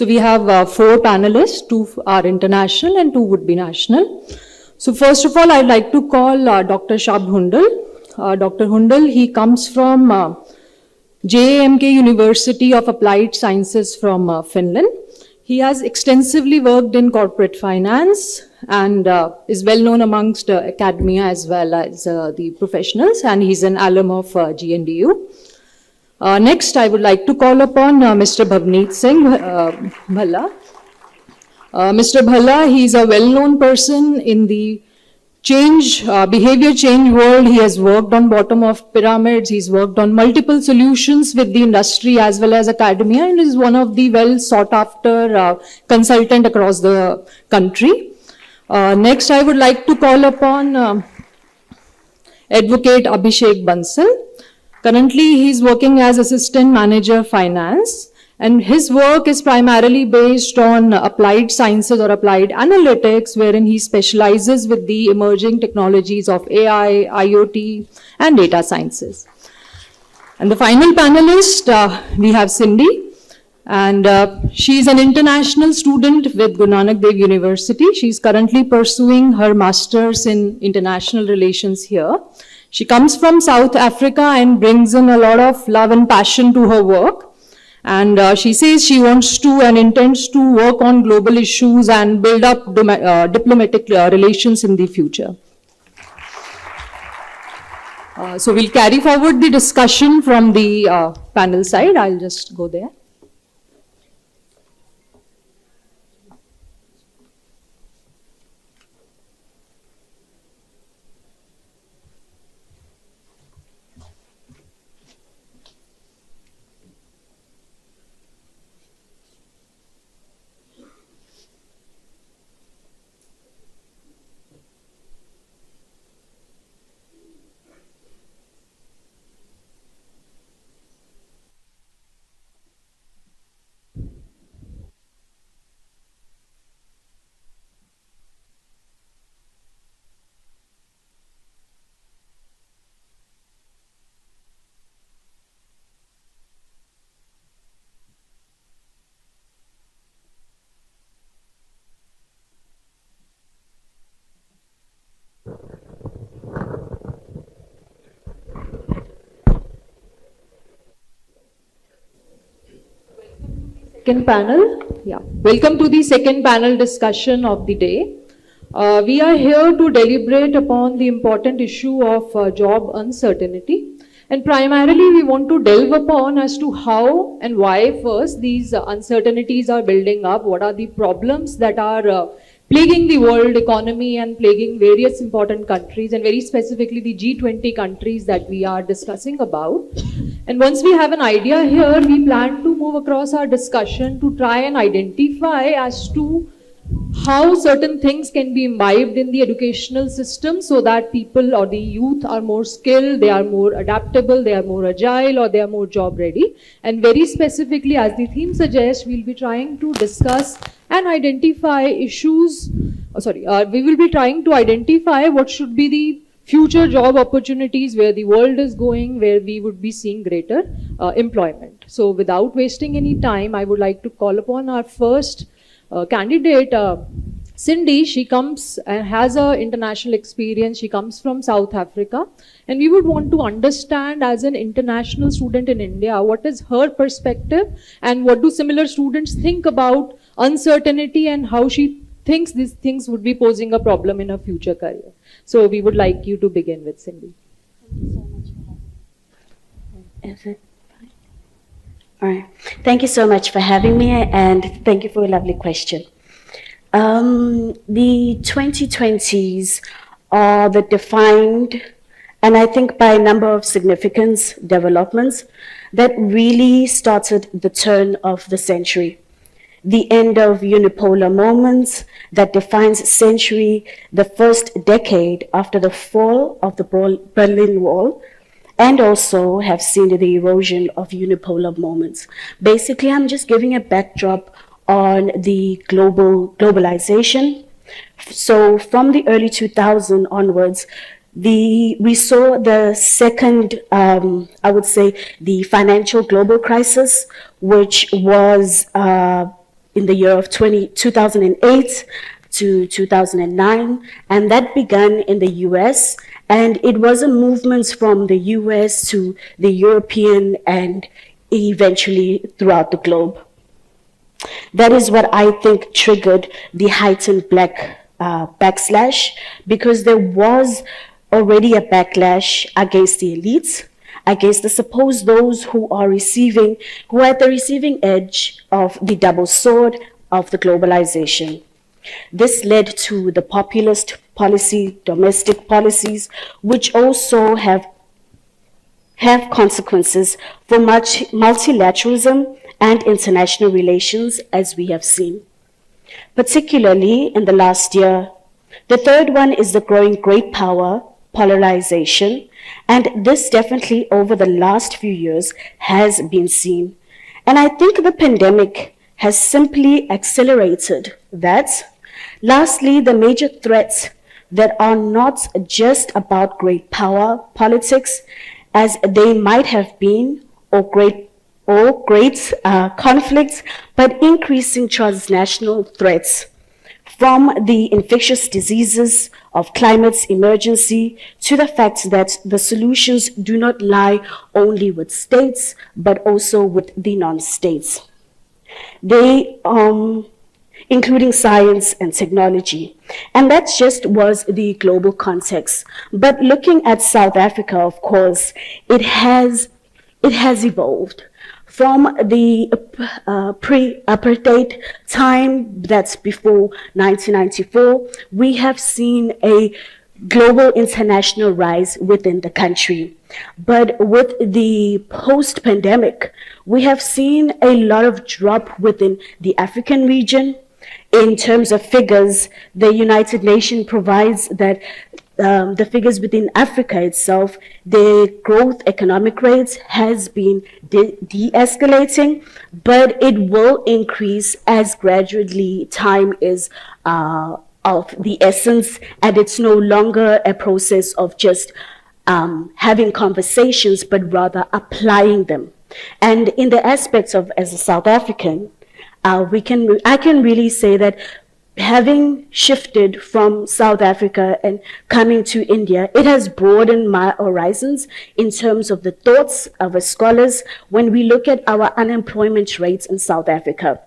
So we have 4 panelists, 2 are international and 2 would be national. So first of all, I'd like to call Dr. Shab Hundal. Dr. Hundal, he comes from JMK University of Applied Sciences from Finland. He has extensively worked in corporate finance and is well known amongst academia as well as the professionals, and he's an alum of GNDU. Next, I would like to call upon Mr. Bhavneet Singh, Bhalla. Mr. Bhalla, he's a well-known person in the behavior change world. He has worked on bottom of pyramids. He's worked on multiple solutions with the industry as well as academia, and is one of the well sought after consultant across the country. Next, I would like to call upon Advocate Abhishek Bansal. Currently, he's working as Assistant Manager Finance, and his work is primarily based on applied sciences or applied analytics, wherein he specializes with the emerging technologies of AI, IoT, and data sciences. And the final panelist, we have Cindy, and she's an international student with Guru Nanak Dev University. She's currently pursuing her master's in international relations here. She comes from South Africa and brings in a lot of love and passion to her work. And she says she wants to and intends to work on global issues and build up diplomatic relations in the future. So we'll carry forward the discussion from the panel side. I'll just go there. Second panel. Yeah. Welcome to the second panel discussion of the day. We are here to deliberate upon the important issue of job uncertainty. And primarily we want to delve upon as to how and why first these uncertainties are building up, what are the problems that are plaguing the world economy and plaguing various important countries, and very specifically the G20 countries that we are discussing about. And once we have an idea here, we plan to move across our discussion to try and identify as to how certain things can be imbibed in the educational system so that people or the youth are more skilled, they are more adaptable, they are more agile, or they are more job ready. And very specifically, as the theme suggests, we'll be trying to discuss and identify issues, we will be trying to identify what should be the future job opportunities, where the world is going, where we would be seeing greater employment. So without wasting any time, I would like to call upon our first candidate, Cindy. She comes and has an international experience. She comes from South Africa, and we would want to understand, as an international student in India, what is her perspective and what do similar students think about uncertainty and how she thinks these things would be posing a problem in her future career. So we would like you to begin with, Cindy. Thank you so much for having me. Is it fine? All right. Thank you so much for having me, and thank you for a lovely question. The 2020s are the defined, and I think by a number of significant developments that really started the turn of the century. The end of unipolar moments that defines century, the first decade after the fall of the Berlin Wall, and also have seen the erosion of unipolar moments. Basically, I'm just giving a backdrop on the globalization. So from the early 2000s onwards, we saw the second, I would say, the financial global crisis, which was in the year of 2008 to 2009, and that began in the US, and it was a movement from the US to the European and eventually throughout the globe. That is what I think triggered the heightened black backslash, because there was already a backlash against the elites, against those who are at the receiving edge of the double sword of the globalization. This led to the populist policy, domestic policies, which also have consequences for multilateralism and international relations, as we have seen. Particularly in the last year. The third one is the growing great power, polarization, and this definitely over the last few years has been seen. And I think the pandemic has simply accelerated that. Lastly, the major threats that are not just about great power politics, as they might have been, or great conflicts, but increasing transnational threats, from the infectious diseases of climate emergency to the fact that the solutions do not lie only with states, but also with the non-states. They, including science and technology. And that just was the global context. But looking at South Africa, of course, it has evolved. From the pre-apartheid time, that's before 1994, we have seen a global international rise within the country. But with the post-pandemic, we have seen a lot of drop within the African region. In terms of figures, the United Nations provides that the figures within Africa itself, the growth economic rates has been de-escalating, but it will increase as gradually time is of the essence, and it's no longer a process of just having conversations, but rather applying them. And in the aspects of, as a South African, I can really say that having shifted from South Africa and coming to India, it has broadened my horizons in terms of the thoughts of scholars when we look at our unemployment rates in South Africa.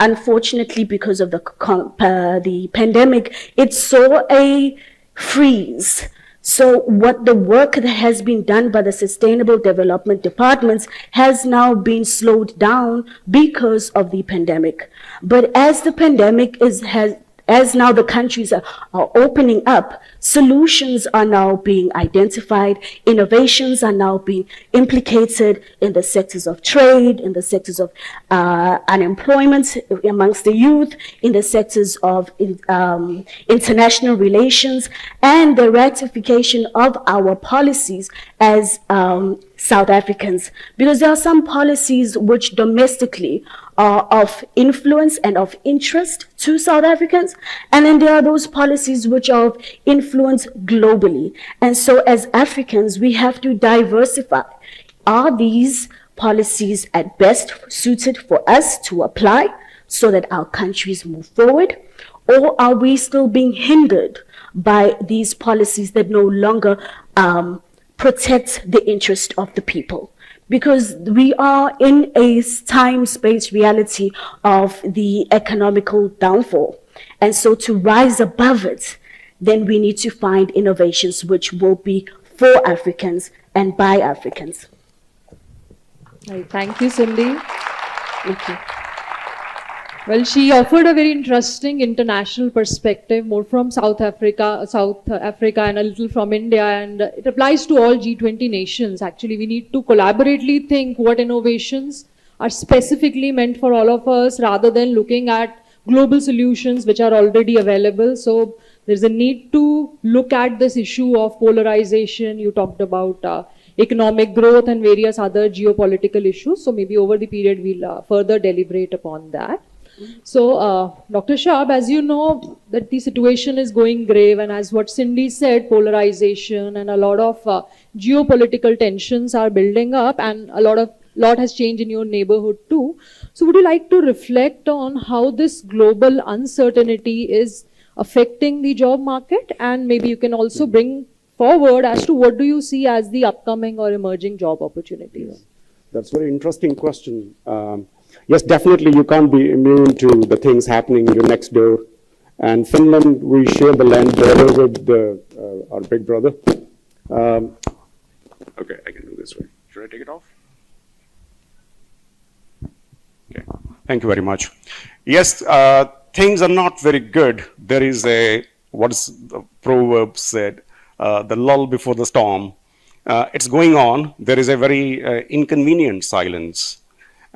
Unfortunately, because of the pandemic, it saw a freeze. So what the work that has been done by the Sustainable Development Departments has now been slowed down because of the pandemic. But as the pandemic as now the countries are opening up, solutions are now being identified, innovations are now being implicated in the sectors of trade, in the sectors of unemployment amongst the youth, in the sectors of international relations, and the ratification of our policies as South Africans. Because there are some policies which domestically are of influence and of interest to South Africans, and then there are those policies which are of influence globally. And so as Africans, we have to diversify. Are these policies at best suited for us to apply so that our countries move forward? Or are we still being hindered by these policies that no longer protect the interest of the people? Because we are in a time-space reality of the economical downfall. And so to rise above it, then we need to find innovations which will be for Africans and by Africans. Right. Thank you, Cindy. Thank you. Well, she offered a very interesting international perspective, more from South Africa and a little from India, and it applies to all G20 nations. Actually, we need to collaboratively think what innovations are specifically meant for all of us rather than looking at global solutions which are already available. So there's a need to look at this issue of polarization. You talked about economic growth and various other geopolitical issues. So maybe over the period we'll further deliberate upon that. So, Dr. Shab, as you know that the situation is going grave, and as what Cindy said, polarization and a lot of geopolitical tensions are building up, and a lot has changed in your neighborhood too. So would you like to reflect on how this global uncertainty is affecting the job market, and maybe you can also bring forward as to what do you see as the upcoming or emerging job opportunities? Yeah. That's a very interesting question. Yes, definitely you can't be immune to the things happening in your next door. And Finland, we share the land border with our big brother. Okay, I can do this way. Should I take it off? Okay, thank you very much. Yes, things are not very good. There is what is the proverb said, the lull before the storm. It's going on. There is a very inconvenient silence.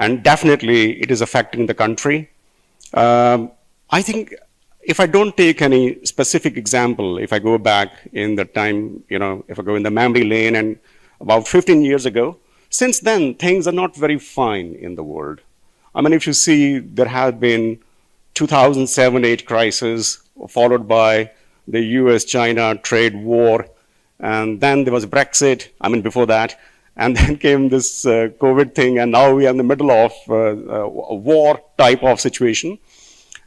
And definitely it is affecting the country. I think if I don't take any specific example, if I go back in the time, if I go in the memory lane and about 15 years ago, since then, things are not very fine in the world. I mean, if you see, there have been 2007-8 crisis, followed by the US-China trade war, and then there was Brexit, before that, and then came this COVID thing, and now we are in the middle of a war type of situation.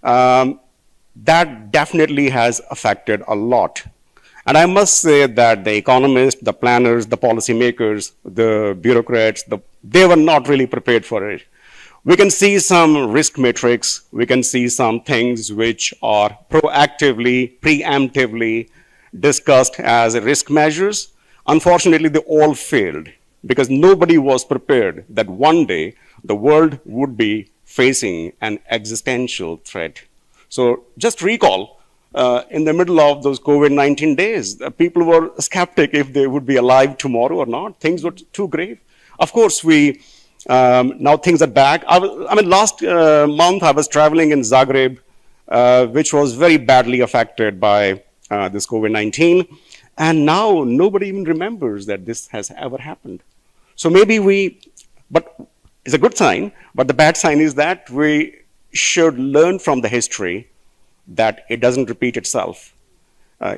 That definitely has affected a lot. And I must say that the economists, the planners, the policymakers, the bureaucrats, they were not really prepared for it. We can see some risk matrix. We can see some things which are proactively, preemptively discussed as risk measures. Unfortunately, they all failed because nobody was prepared that one day the world would be facing an existential threat. So just recall, in the middle of those COVID-19 days, people were skeptic if they would be alive tomorrow or not. Things were too grave. Of course, now things are back. Last month I was traveling in Zagreb, which was very badly affected by this COVID-19. And now nobody even remembers that this has ever happened. So maybe but it's a good sign, but the bad sign is that we should learn from the history that it doesn't repeat itself,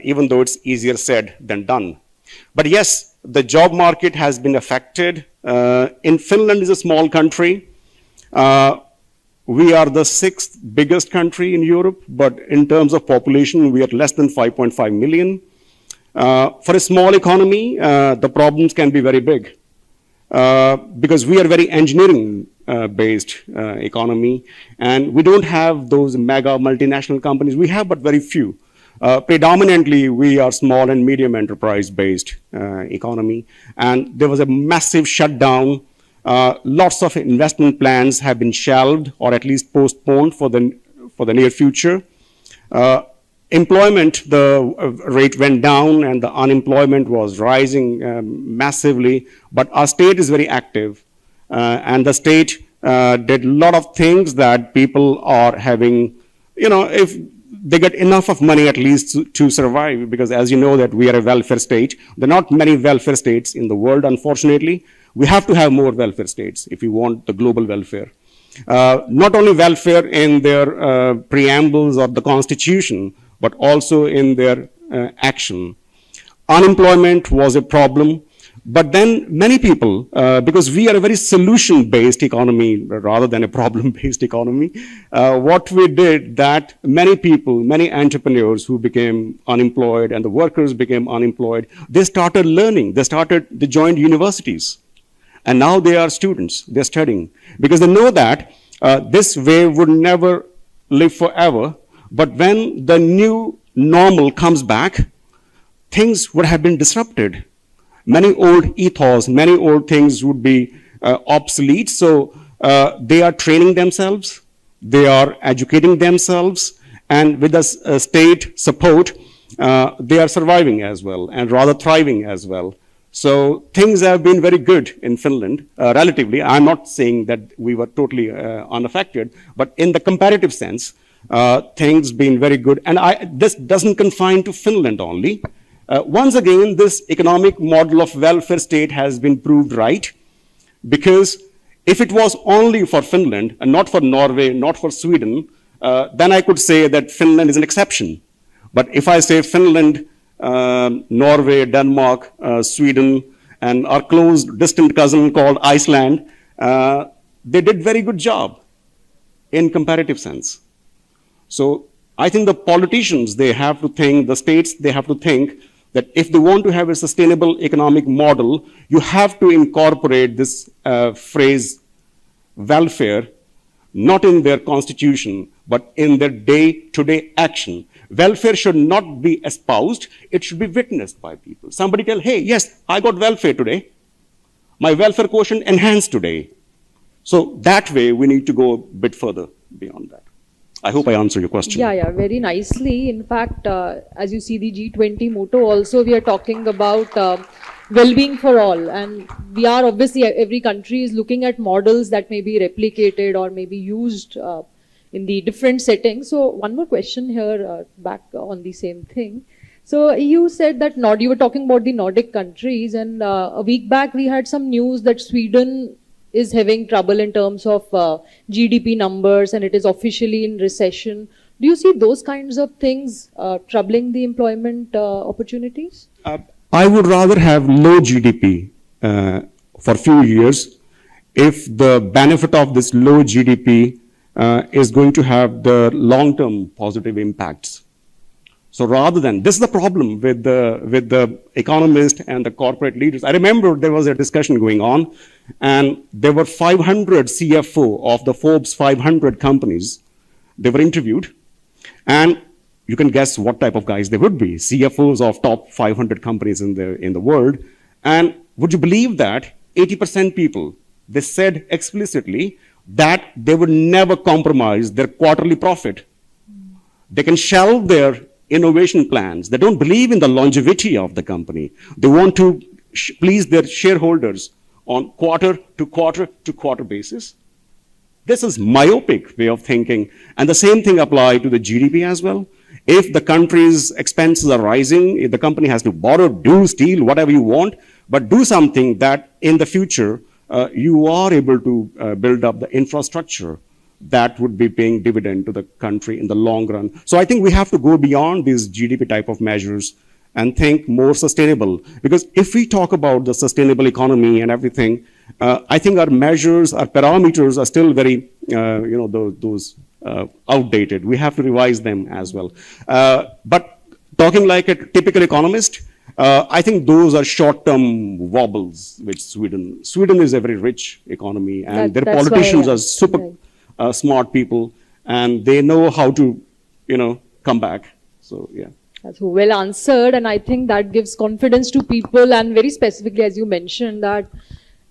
even though it's easier said than done. But yes, the job market has been affected. In Finland is a small country. We are the 6th biggest country in Europe, but in terms of population, we are less than 5.5 million. For a small economy, the problems can be very big because we are very engineering-based economy, and we don't have those mega multinational companies. We have, but very few. Predominantly, we are small and medium enterprise-based economy, and there was a massive shutdown. Lots of investment plans have been shelved or at least postponed for the near future. Employment, the rate went down and the unemployment was rising massively, but our state is very active and the state did a lot of things that people are having, if they get enough of money at least to survive, because as you know that we are a welfare state. There are not many welfare states in the world, unfortunately. We have to have more welfare states if we want the global welfare. Not only welfare in their preambles of the constitution, but also in their action. Unemployment was a problem, but then many people, because we are a very solution-based economy rather than a problem-based economy, what we did that many people, many entrepreneurs who became unemployed and the workers became unemployed, they started learning, they joined universities. And now they are students, they're studying, because they know that this wave would never live forever, but when the new normal comes back, things would have been disrupted. Many old ethos, many old things would be obsolete, so they are training themselves, they are educating themselves, and with the state support, they are surviving as well, and rather thriving as well. So things have been very good in Finland, relatively. I'm not saying that we were totally unaffected, but in the comparative sense, things been very good. And this doesn't confine to Finland only. Once again, this economic model of welfare state has been proved right, because if it was only for Finland and not for Norway, not for Sweden, then I could say that Finland is an exception. But if I say Finland, Norway, Denmark, Sweden, and our close distant cousin called Iceland, they did very good job. in comparative sense. So I think the politicians, they have to think, the states, they have to think that if they want to have a sustainable economic model, you have to incorporate this phrase welfare, not in their constitution, but in their day-to-day action. Welfare should not be espoused, it should be witnessed by people. Somebody tell, hey, yes, I got welfare today. My welfare quotient enhanced today. So that way, we need to go a bit further beyond that. I hope I answered your question. Yeah, very nicely. In fact, as you see the G20 motto also, we are talking about well-being for all. And we are obviously, every country is looking at models that may be replicated or may be used in the different settings. So one more question here, back on the same thing. So you said that you were talking about the Nordic countries, and a week back we had some news that Sweden is having trouble in terms of GDP numbers, and it is officially in recession. Do you see those kinds of things troubling the employment opportunities? I would rather have low GDP for a few years if the benefit of this low GDP is going to have the long-term positive impacts. So rather than, this is the problem with the economists and the corporate leaders. I remember there was a discussion going on, and there were 500 CFO of the Forbes 500 companies. They were interviewed, and you can guess what type of guys they would be, CFOs of top 500 companies in the world. And would you believe that 80% people, they said explicitly that they would never compromise their quarterly profit. They can shelve their innovation plans. They don't believe in the longevity of the company. They want to please their shareholders on quarter to quarter basis. This is myopic way of thinking. And the same thing applies to the GDP as well. If the country's expenses are rising, if the company has to borrow, do, steal, whatever you want, but do something that in the future you are able to build up the infrastructure that would be paying dividend to the country in the long run. So I think we have to go beyond these GDP type of measures and think more sustainable. Because if we talk about the sustainable economy and everything, I think our measures, our parameters are still very, those outdated. We have to revise them as well. But talking like a typical economist, I think those are short-term wobbles with Sweden. Sweden is a very rich economy, and their politicians are super smart people, and they know how to, come back. So, yeah. That's well answered, and I think that gives confidence to people, and very specifically, as you mentioned, that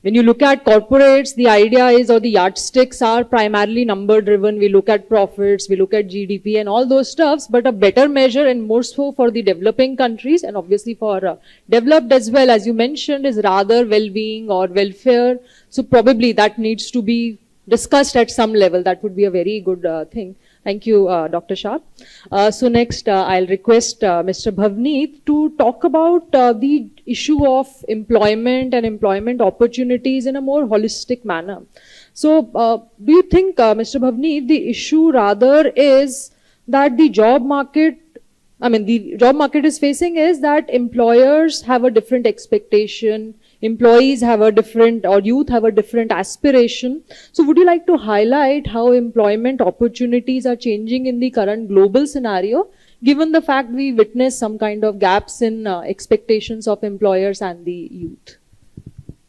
when you look at corporates, the idea is, or the yardsticks are primarily number driven. We look at profits, we look at GDP and all those stuffs, but a better measure, and more so for the developing countries and obviously for developed as well, as you mentioned, is rather well-being or welfare. So probably that needs to be discussed at some level. That would be a very good thing. Thank you, Dr. Shab. So next, I'll request Mr. Bhavneet to talk about the issue of employment and employment opportunities in a more holistic manner. So do you think, Mr. Bhavneet, the issue rather is that the job market is facing is that employers have a different expectation, employees have a different, or youth have a different aspiration. So would you like to highlight how employment opportunities are changing in the current global scenario, given the fact we witness some kind of gaps in expectations of employers and the youth?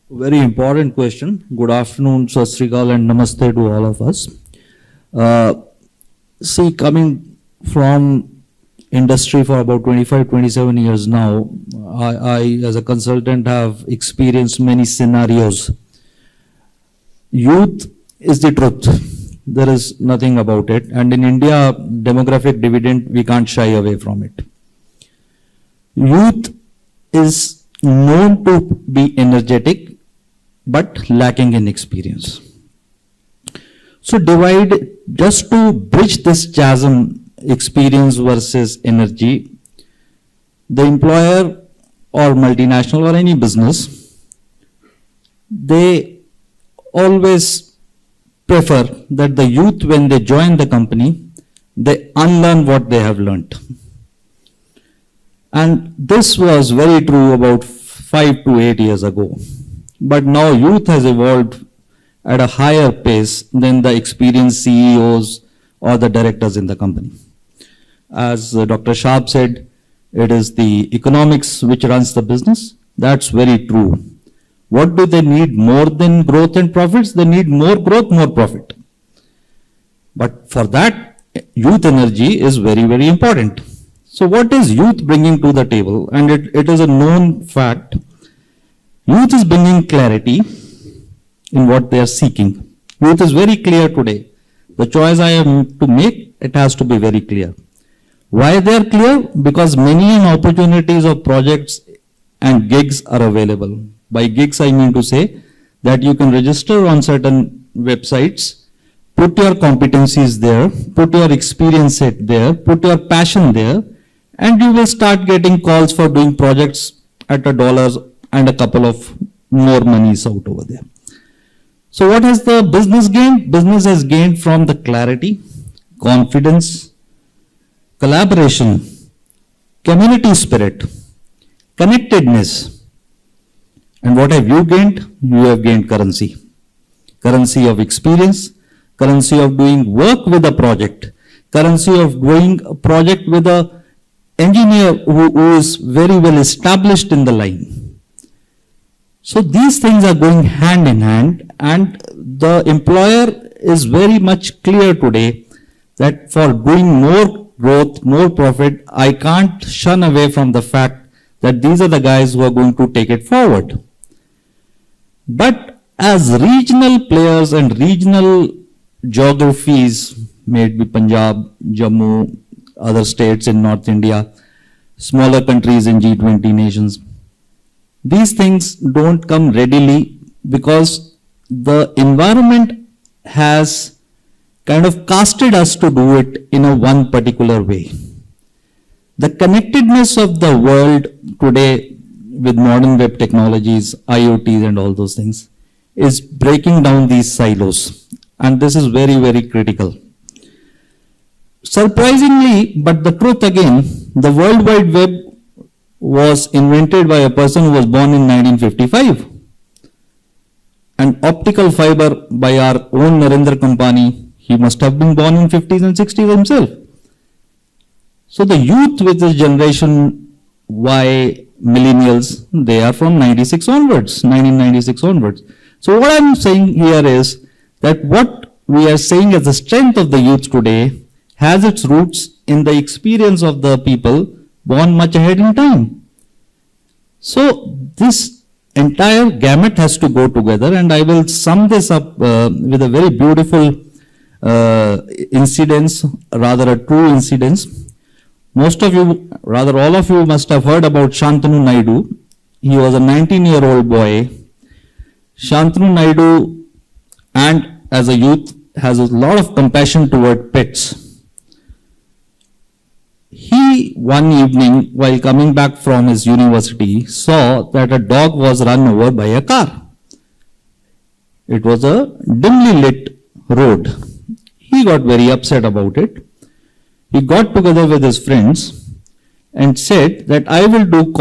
Very important question. Good afternoon, Sat Sri Akal and Namaste to all of us. Coming from industry for about 25-27 years now, I as a consultant have experienced many scenarios. Youth is the truth. There is nothing about it. And in India, demographic dividend, we can't shy away from it. Youth is known to be energetic, but lacking in experience. So just to bridge this chasm, experience versus energy, the employer or multinational or any business, they always prefer that the youth, when they join the company, they unlearn what they have learnt. And this was very true about 5 to 8 years ago. But now youth has evolved at a higher pace than the experienced CEOs or the directors in the company. As Dr. Shab said, it is the economics which runs the business. That's very true. What do they need more than growth and profits? They need more growth, more profit. But for that, youth energy is very, very important. So what is youth bringing to the table? And it is a known fact. Youth is bringing clarity in what they are seeking. Youth is very clear today. The choice I am to make, it has to be very clear. Why they are clear? Because many opportunities of projects and gigs are available. By gigs, I mean to say that you can register on certain websites, put your competencies there, put your experience set there, put your passion there, and you will start getting calls for doing projects at $1 and a couple of more monies out over there. So what has the business gained? Business has gained from the clarity, confidence, collaboration, community spirit, connectedness. And what have you gained? You have gained currency. Currency of experience, currency of doing work with a project, currency of doing a project with a engineer who is very well established in the line. So these things are going hand in hand, and the employer is very much clear today that for doing more growth, more profit, I can't shun away from the fact that these are the guys who are going to take it forward. But as regional players and regional geographies, may it be Punjab, Jammu, other states in North India, smaller countries in G20 nations, these things don't come readily because the environment has kind of casted us to do it in a one particular way. The connectedness of the world today with modern web technologies, IoTs and all those things is breaking down these silos, and this is very, very critical. Surprisingly, but the truth again, the World Wide Web was invented by a person who was born in 1955. And optical fiber by our own Narendra Kampani, he must have been born in 50s and 60s himself. So the youth with this generation Y, millennials, they are from 96 onwards, 1996 onwards. So what I'm saying here is that what we are saying as the strength of the youth today has its roots in the experience of the people born much ahead in time. So this entire gamut has to go together, and I will sum this up with a very beautiful incidence, rather a true incidence. Most of you, rather all of you must have heard about Shantanu Naidu. He was a 19-year-old boy. Shantanu Naidu, and as a youth, has a lot of compassion toward pets. He, one evening, while coming back from his university, saw that a dog was run over by a car. It was a dimly lit road. He got very upset about it. He got together with his friends and said that I will do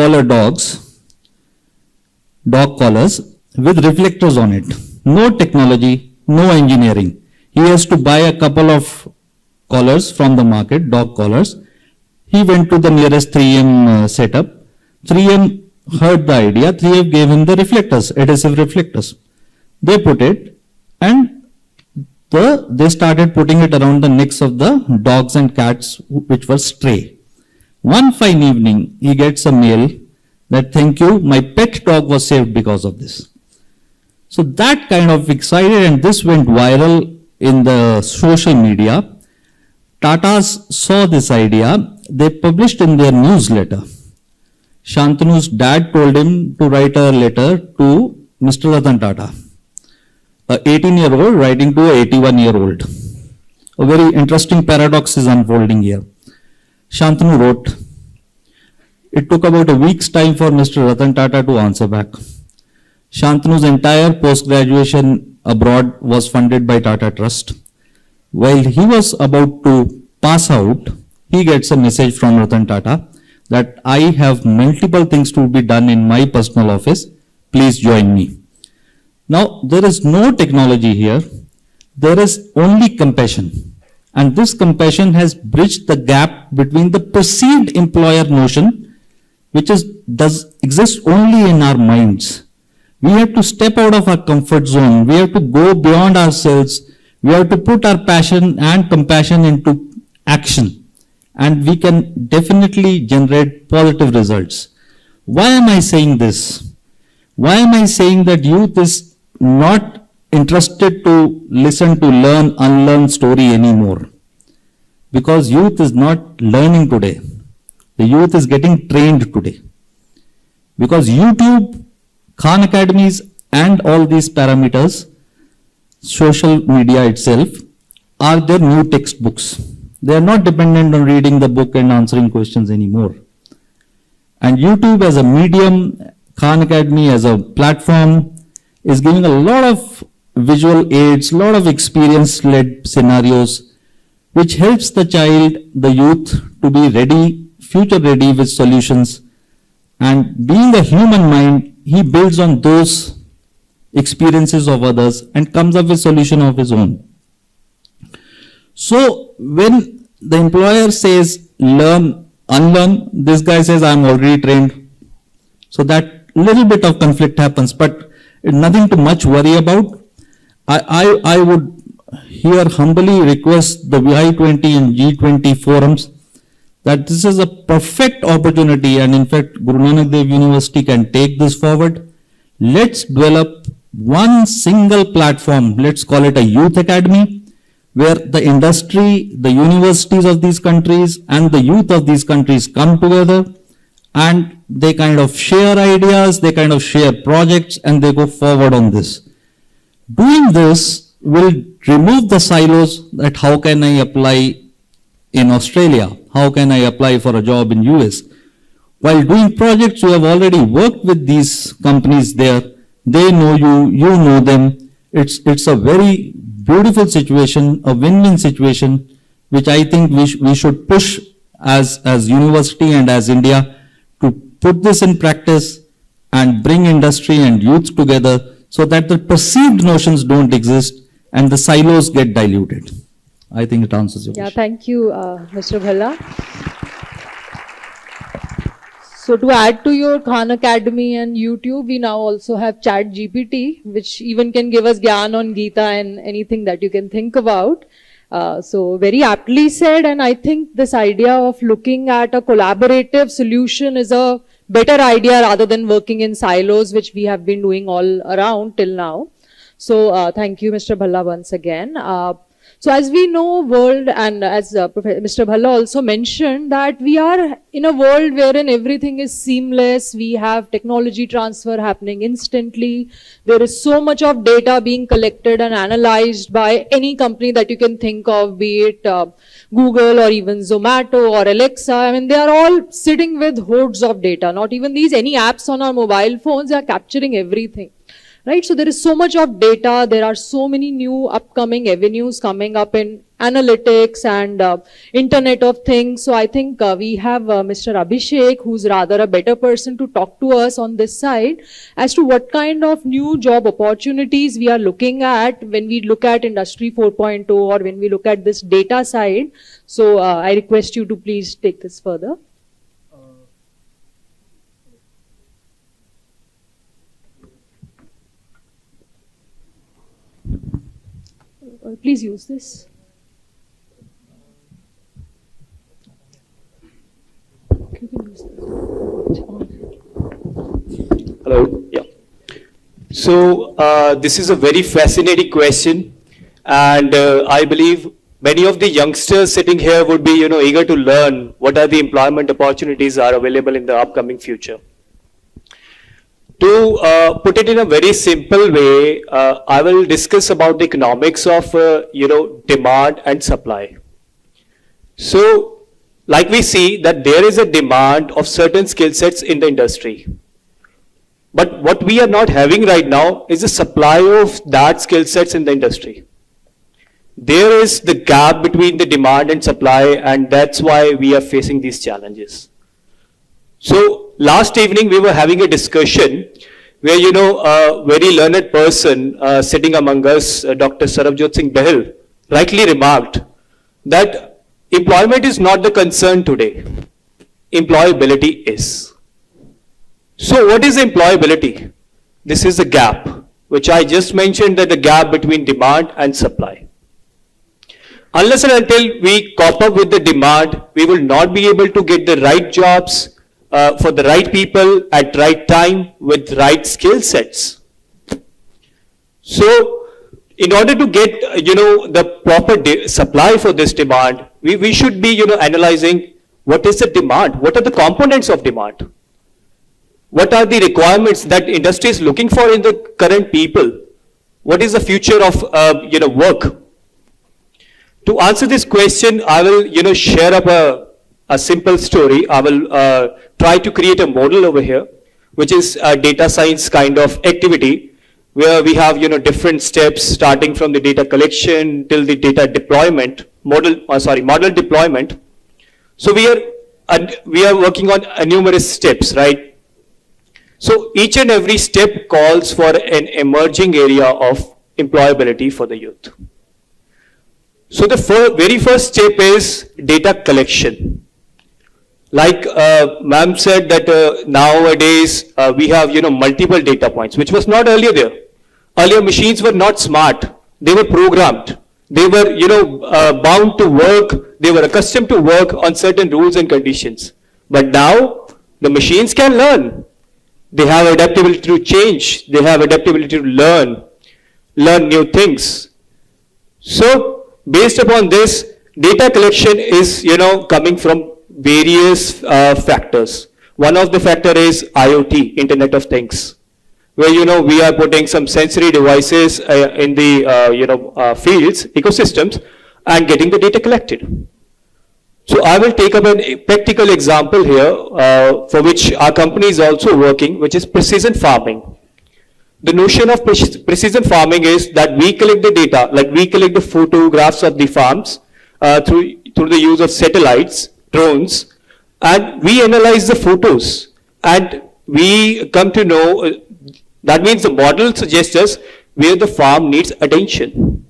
dog collars with reflectors on it. No technology, no engineering. He has to buy a couple of collars from the market, dog collars. He went to the nearest 3M setup. 3M heard the idea. 3M gave him the reflectors, adhesive reflectors. They put it, and they started putting it around the necks of the dogs and cats which were stray. One fine evening, he gets a mail that, thank you, my pet dog was saved because of this. So that kind of excited, and this went viral in the social media. Tatas saw this idea. They published in their newsletter. Shantanu's dad told him to write a letter to Mr. Ratan Tata, a 18-year-old writing to a 81-year-old. A very interesting paradox is unfolding here. Shantanu wrote. It took about a week's time for Mr. Ratan Tata to answer back. Shantanu's entire post-graduation abroad was funded by Tata Trust. While he was about to pass out, he gets a message from Ratan Tata that I have multiple things to be done in my personal office. Please join me. Now, there is no technology here. There is only compassion. And this compassion has bridged the gap between the perceived employer notion, which does exist only in our minds. We have to step out of our comfort zone. We have to go beyond ourselves. We have to put our passion and compassion into action. And we can definitely generate positive results. Why am I saying this? Why am I saying that youth is not interested to listen to learn, unlearn story anymore? Because youth is not learning today. The youth is getting trained today. Because YouTube, Khan Academies and all these parameters, social media itself, are their new textbooks. They are not dependent on reading the book and answering questions anymore. And YouTube as a medium, Khan Academy as a platform is giving a lot of visual aids, a lot of experience-led scenarios, which helps the child, the youth, to be ready, future ready with solutions. And being a human mind, he builds on those experiences of others and comes up with solution of his own. So when the employer says learn, unlearn, this guy says I'm already trained. So that little bit of conflict happens, but nothing to much worry about. I would here humbly request the Y20 and G20 forums that this is a perfect opportunity, and in fact Guru Nanak Dev University can take this forward. Let's develop one single platform, let's call it a youth academy, where the industry, the universities of these countries and the youth of these countries come together and they kind of share ideas, they kind of share projects, and they go forward on this. Doing this will remove the silos that how can I apply in Australia, how can I apply for a job in US. While doing projects, you have already worked with these companies there. They know you, you know them. It's a very beautiful situation, a win-win situation, which I think we should push as university and as India to put this in practice and bring industry and youth together so that the perceived notions don't exist and the silos get diluted. I think it answers your question. Thank you, Mr. Bhalla. So to add to your Khan Academy and YouTube, we now also have Chat GPT, which even can give us Gyan on Gita and anything that you can think about. So very aptly said, and I think this idea of looking at a collaborative solution is a better idea rather than working in silos, which we have been doing all around till now. So thank you, Mr. Bhalla, once again. So as we know, world, and as Mr. Bhalla also mentioned, that we are in a world wherein everything is seamless. We have technology transfer happening instantly. There is so much of data being collected and analyzed by any company that you can think of, be it Google or even Zomato or Alexa. I mean, they are all sitting with hordes of data. Not even any apps on our mobile phones are capturing everything. Right, so there is so much of data, there are so many new upcoming avenues coming up in analytics and Internet of Things. So I think we have Mr. Abhishek, who's rather a better person to talk to us on this side as to what kind of new job opportunities we are looking at when we look at Industry 4.0 or when we look at this data side. So I request you to please take this further. Please use this. You can use this. Hello. Yeah. So this is a very fascinating question, and I believe many of the youngsters sitting here would be, eager to learn what are the employment opportunities are available in the upcoming future. To put it in a very simple way, I will discuss about the economics of, demand and supply. So, like we see that there is a demand of certain skill sets in the industry. But what we are not having right now is a supply of that skill sets in the industry. There is the gap between the demand and supply, and that's why we are facing these challenges. So last evening we were having a discussion where, a very learned person sitting among us, Dr. Sarabjot Singh Bahal, rightly remarked that employment is not the concern today. Employability is. So what is employability? This is the gap, which I just mentioned, that the gap between demand and supply. Unless and until we cope up with the demand, we will not be able to get the right jobs for the right people at right time with right skill sets. So, in order to get, the proper supply for this demand, we should be, analyzing what is the demand, what are the components of demand, what are the requirements that industry is looking for in the current people, what is the future of, work. To answer this question, I will, share up a simple story. I will try to create a model over here, which is a data science kind of activity, where we have, different steps starting from the data collection till the data deployment, model deployment. So we are working on numerous steps, right? So each and every step calls for an emerging area of employability for the youth. So the very first step is data collection. Like ma'am said that nowadays we have multiple data points, which was not earlier there. Earlier machines were not smart; they were programmed. They were bound to work. They were accustomed to work on certain rules and conditions. But now the machines can learn. They have adaptability to change. They have adaptability to learn new things. So based upon this, data collection is, coming from various factors. One of the factor is IoT, Internet of Things, where, we are putting some sensory devices in the, fields, ecosystems, and getting the data collected. So I will take up a practical example here, for which our company is also working, which is precision farming. The notion of precision farming is that we collect the data, like we collect the photographs of the farms through the use of satellites, drones, and we analyze the photos, and we come to know, that means the model suggests us where the farm needs attention,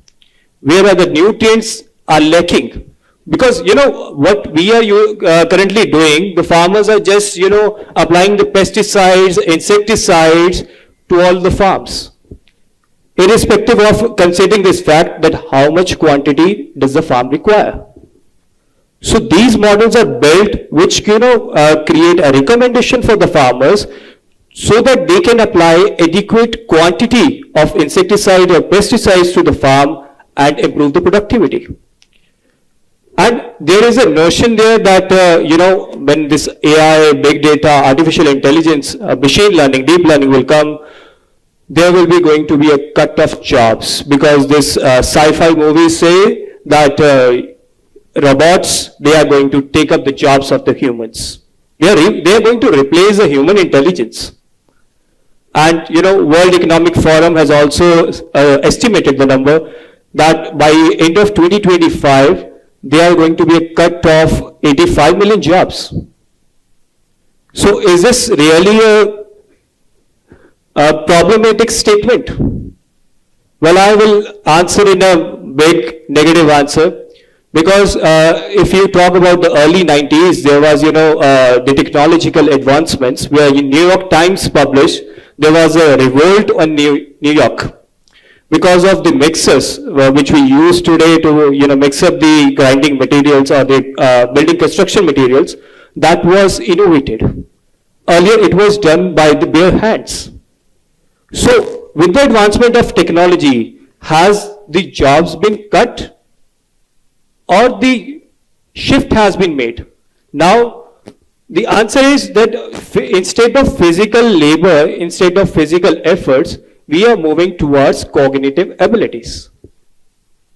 where are the nutrients are lacking. Because, what we are currently doing, the farmers are just, applying the pesticides, insecticides, to all the farms, irrespective of considering this fact that how much quantity does the farm require. So these models are built which create a recommendation for the farmers so that they can apply adequate quantity of insecticide or pesticides to the farm and improve the productivity. And there is a notion there that, when this AI, big data, artificial intelligence, machine learning, deep learning will come, there will be going to be a cut of jobs, because this sci-fi movies say that robots, they are going to take up the jobs of the humans. They are going to replace the human intelligence. And, World Economic Forum has also estimated the number that by end of 2025, there are going to be a cut of 85 million jobs. So is this really a problematic statement? Well, I will answer in a big negative answer, because if you talk about the early 90s, there was, the technological advancements, where New York Times published, there was a revolt on New York. Because of the mixers, which we use today to mix up the grinding materials or the building construction materials, that was innovated. Earlier it was done by the bare hands. So with the advancement of technology, has the jobs been cut or the shift has been made? Now the answer is that instead of physical labor, instead of physical efforts, we are moving towards cognitive abilities.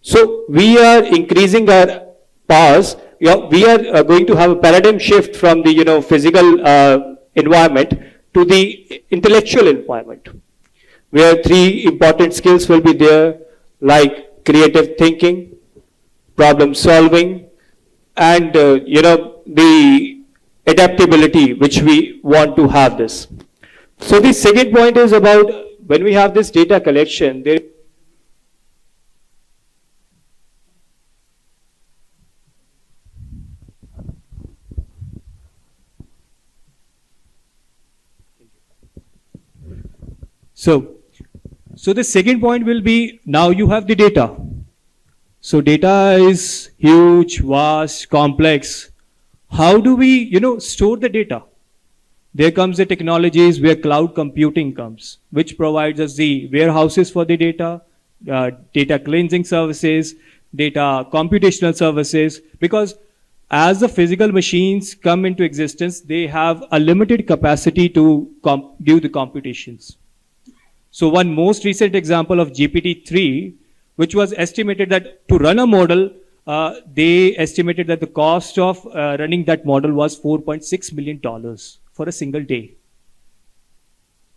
So we are increasing our powers. We are going to have a paradigm shift from the physical environment to the intellectual environment, where three important skills will be there, like creative thinking, problem solving, and the adaptability, which we want to have this. So the second point is about when we have this data collection, there So the second point will be, now you have the data. So data is huge, vast, complex. How do we, store the data? There comes the technologies where cloud computing comes, which provides us the warehouses for the data, data cleansing services, data computational services, because as the physical machines come into existence, they have a limited capacity to do the computations. So one most recent example of GPT-3, which was estimated that to run a model, they estimated that the cost of running that model was $4.6 million for a single day.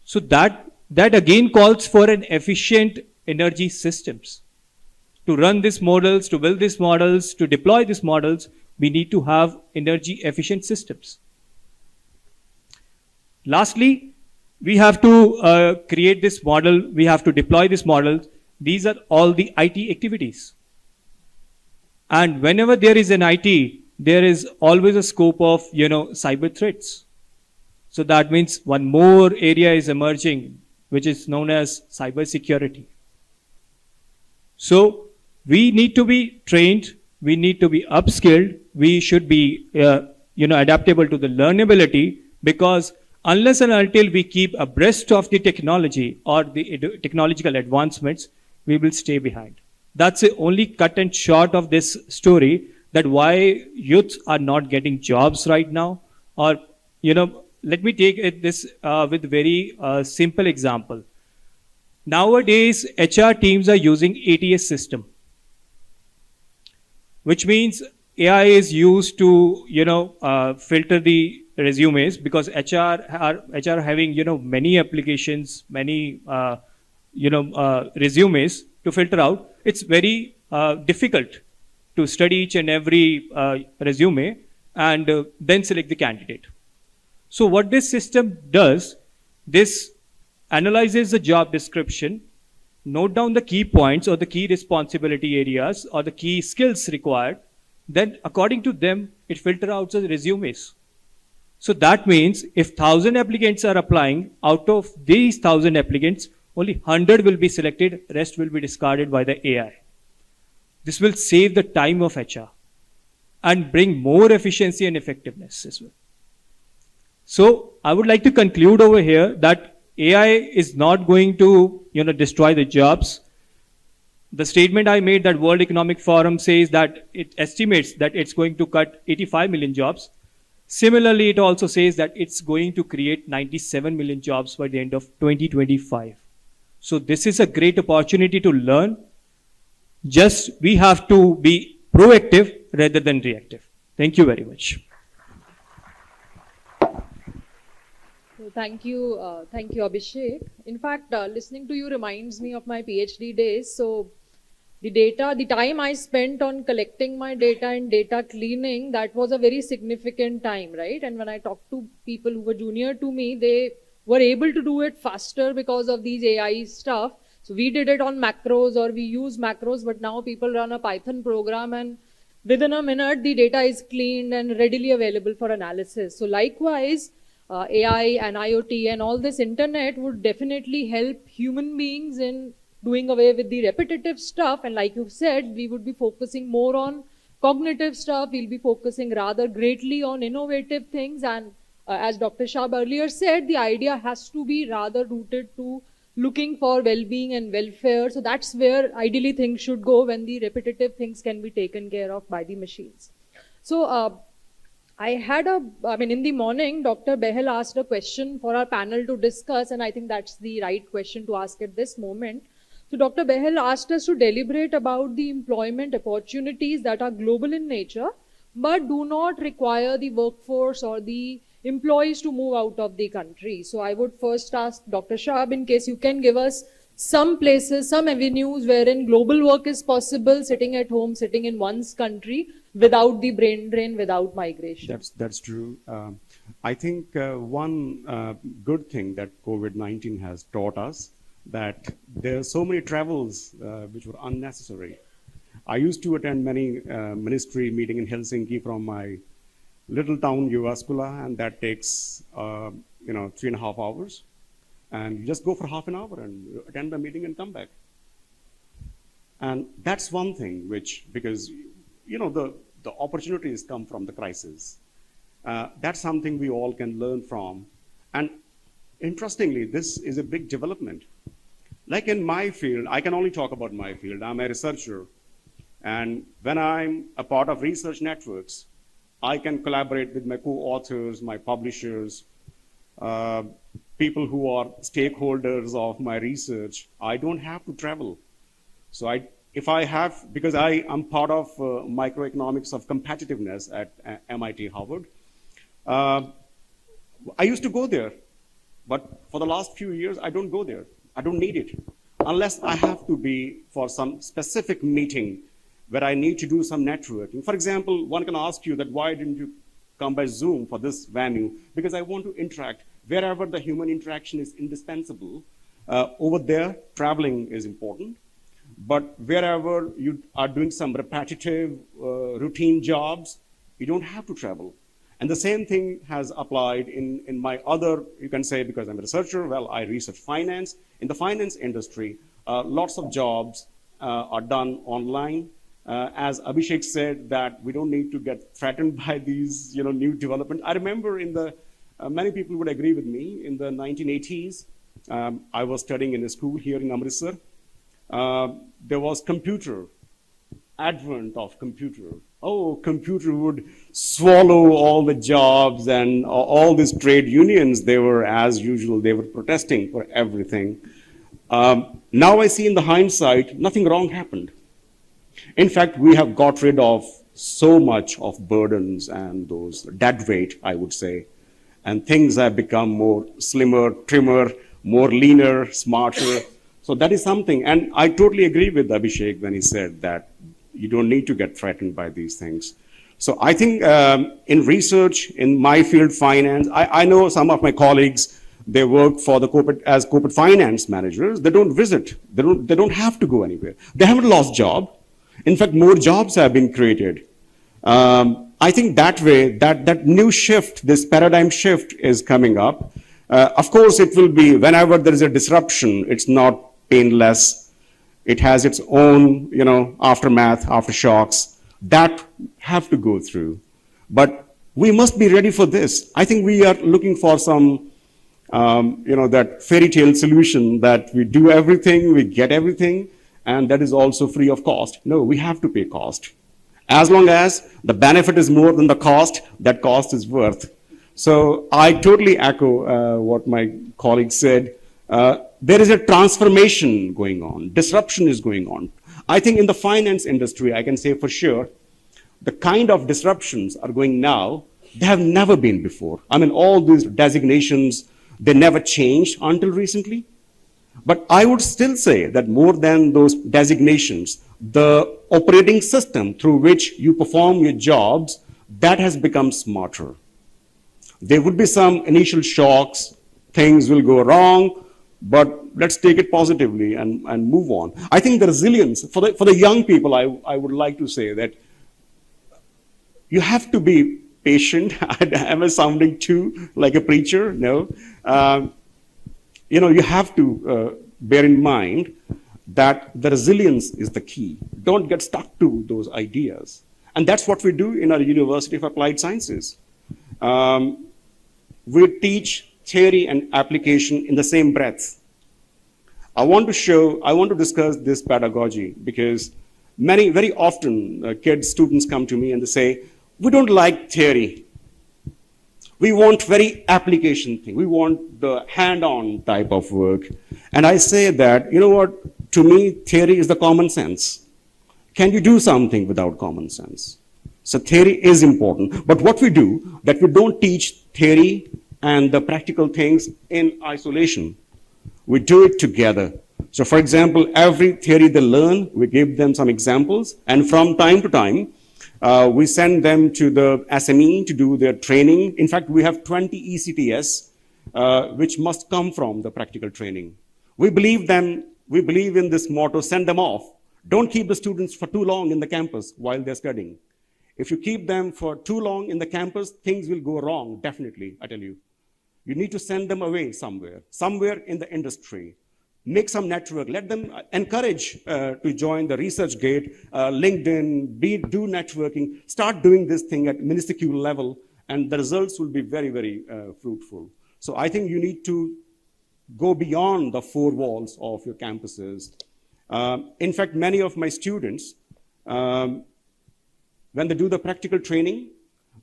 So that again calls for an efficient energy systems. To run these models, to build these models, to deploy these models, we need to have energy efficient systems. Lastly, we have to create this model, we have to deploy this model. These are all the IT activities. And whenever there is an IT, there is always a scope of, cyber threats. So that means one more area is emerging, which is known as cyber security. So we need to be trained, we need to be upskilled, we should be, adaptable to the learnability, because unless and until we keep abreast of the technology or the technological advancements, we will stay behind. That's the only cut and short of this story, that why youth are not getting jobs right now. Or, let me take this with very simple example. Nowadays, HR teams are using ATS system, which means AI is used to, filter the resumes, because HR having, many applications, many, resumes to filter out. It's very difficult to study each and every resume and then select the candidate. So what this system does, this analyzes the job description, note down the key points or the key responsibility areas or the key skills required. Then according to them, it filters out the resumes. So that means if 1,000 applicants are applying, out of these 1,000 applicants, only 100 will be selected, rest will be discarded by the AI. This will save the time of HR and bring more efficiency and effectiveness as well. So I would like to conclude over here that AI is not going to, destroy the jobs. The statement I made that World Economic Forum says that it estimates that it's going to cut 85 million jobs. Similarly, it also says that it's going to create 97 million jobs by the end of 2025. So this is a great opportunity to learn. Just we have to be proactive rather than reactive. Thank you very much. Thank you, Abhishek. In fact, listening to you reminds me of my PhD days. So the time I spent on collecting my data and data cleaning, that was a very significant time, right? And when I talked to people who were junior to me, they were able to do it faster because of these AI stuff. So we did it on macros, or we use macros, but now people run a Python program and within a minute, the data is cleaned and readily available for analysis. So likewise, AI and IoT and all this internet would definitely help human beings in doing away with the repetitive stuff. And like you said, we would be focusing more on cognitive stuff. We'll be focusing rather greatly on innovative things. And as Dr. Shab earlier said, the idea has to be rather rooted to looking for well-being and welfare. So that's where ideally things should go, when the repetitive things can be taken care of by the machines. So in the morning, Dr. Behel asked a question for our panel to discuss, and I think that's the right question to ask at this moment. So Dr. Behel asked us to deliberate about the employment opportunities that are global in nature, but do not require the workforce or the employees to move out of the country. So I would first ask Dr. Shab, in case you can give us some places, some avenues wherein global work is possible, sitting at home, sitting in one's country, without the brain drain, without migration. That's true. I think one good thing that COVID-19 has taught us that there are so many travels which were unnecessary. I used to attend many ministry meeting in Helsinki from my little town Jyväskylä, and that takes 3.5 hours. And you just go for half an hour and attend the meeting and come back. And that's one thing which, because the opportunities come from the crisis. That's something we all can learn from. And interestingly, this is a big development. Like in my field, I can only talk about my field. I'm a researcher. And when I'm a part of research networks, I can collaborate with my co-authors, my publishers, people who are stakeholders of my research. I don't have to travel. So because I am part of microeconomics of competitiveness at MIT Harvard, I used to go there, but for the last few years, I don't go there. I don't need it, unless I have to be for some specific meeting where I need to do some networking. For example, one can ask you that why didn't you come by Zoom for this venue? Because I want to interact. Wherever the human interaction is indispensable, over there, traveling is important. But wherever you are doing some repetitive, routine jobs, you don't have to travel. And the same thing has applied in my other, you can say, because I'm a researcher, well, I research finance. In the finance industry, lots of jobs are done online. As Abhishek said, that we don't need to get threatened by these new developments. I remember many people would agree with me, in the 1980s, I was studying in a school here in Amritsar. There was advent of computer. Oh, computer would swallow all the jobs, and all these trade unions, they were, as usual, they were protesting for everything. Now I see in the hindsight, nothing wrong happened. In fact, we have got rid of so much of burdens and those dead weight, I would say. And things have become more slimmer, trimmer, more leaner, smarter. So that is something. And I totally agree with Abhishek when he said that you don't need to get threatened by these things. So I think in research, in my field, finance, I know some of my colleagues, they work for as corporate finance managers. They don't visit. They don't have to go anywhere. They haven't lost job. In fact, more jobs have been created. I think that way, that new shift, this paradigm shift is coming up. Of course, it will be, whenever there is a disruption, it's not painless. It has its own, aftermath, aftershocks that have to go through. But we must be ready for this. I think we are looking for some, that fairy tale solution that we do everything, we get everything, and that is also free of cost. No, we have to pay cost. As long as the benefit is more than the cost, that cost is worth. So I totally echo what my colleague said. There is a transformation going on. Disruption is going on. I think in the finance industry, I can say for sure, the kind of disruptions are going now, they have never been before. I mean, all these designations, they never changed until recently. But I would still say that more than those designations, the operating system through which you perform your jobs, that has become smarter. There would be some initial shocks, things will go wrong, but let's take it positively and move on. I think the resilience, for the young people, I would like to say that you have to be patient. Am I sounding too like a preacher? No. You have to bear in mind that the resilience is the key. Don't get stuck to those ideas. And that's what we do in our University of Applied Sciences. We teach theory and application in the same breath. I want to discuss this pedagogy because very often students come to me and they say, we don't like theory. We want very application thing. We want the hand-on type of work. And I say that, you know what, to me, theory is the common sense. Can you do something without common sense? So theory is important. But what we do, that we don't teach theory and the practical things in isolation. We do it together. So for example, every theory they learn, we give them some examples. And from time to time, We send them to the SME to do their training. In fact, we have 20 ECTS, which must come from the practical training. We believe in this motto, send them off. Don't keep the students for too long in the campus while they're studying. If you keep them for too long in the campus, things will go wrong, definitely, I tell you. You need to send them away somewhere in the industry. Make some network, let them encourage to join the ResearchGate, LinkedIn, do networking, start doing this thing at minuscule level, and the results will be very, very fruitful. So I think you need to go beyond the four walls of your campuses. In fact, many of my students, when they do the practical training,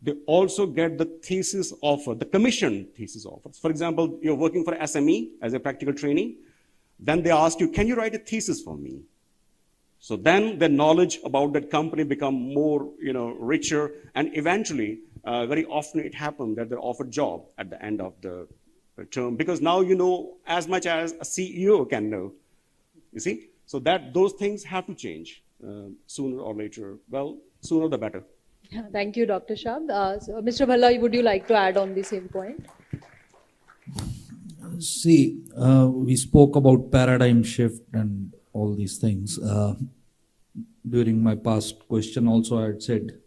they also get the thesis offer, the commission thesis offers. For example, you're working for SME as a practical training, then they ask you, can you write a thesis for me? So then the knowledge about that company become more, richer, and eventually, very often it happens that they're offered job at the end of the term, because now you know as much as a CEO can know, you see? So those things have to change sooner or later. Well, sooner the better. Thank you, Dr. Shab. So Mr. Bhalla, would you like to add on the same point? See, we spoke about paradigm shift and all these things. During my past question also I had said,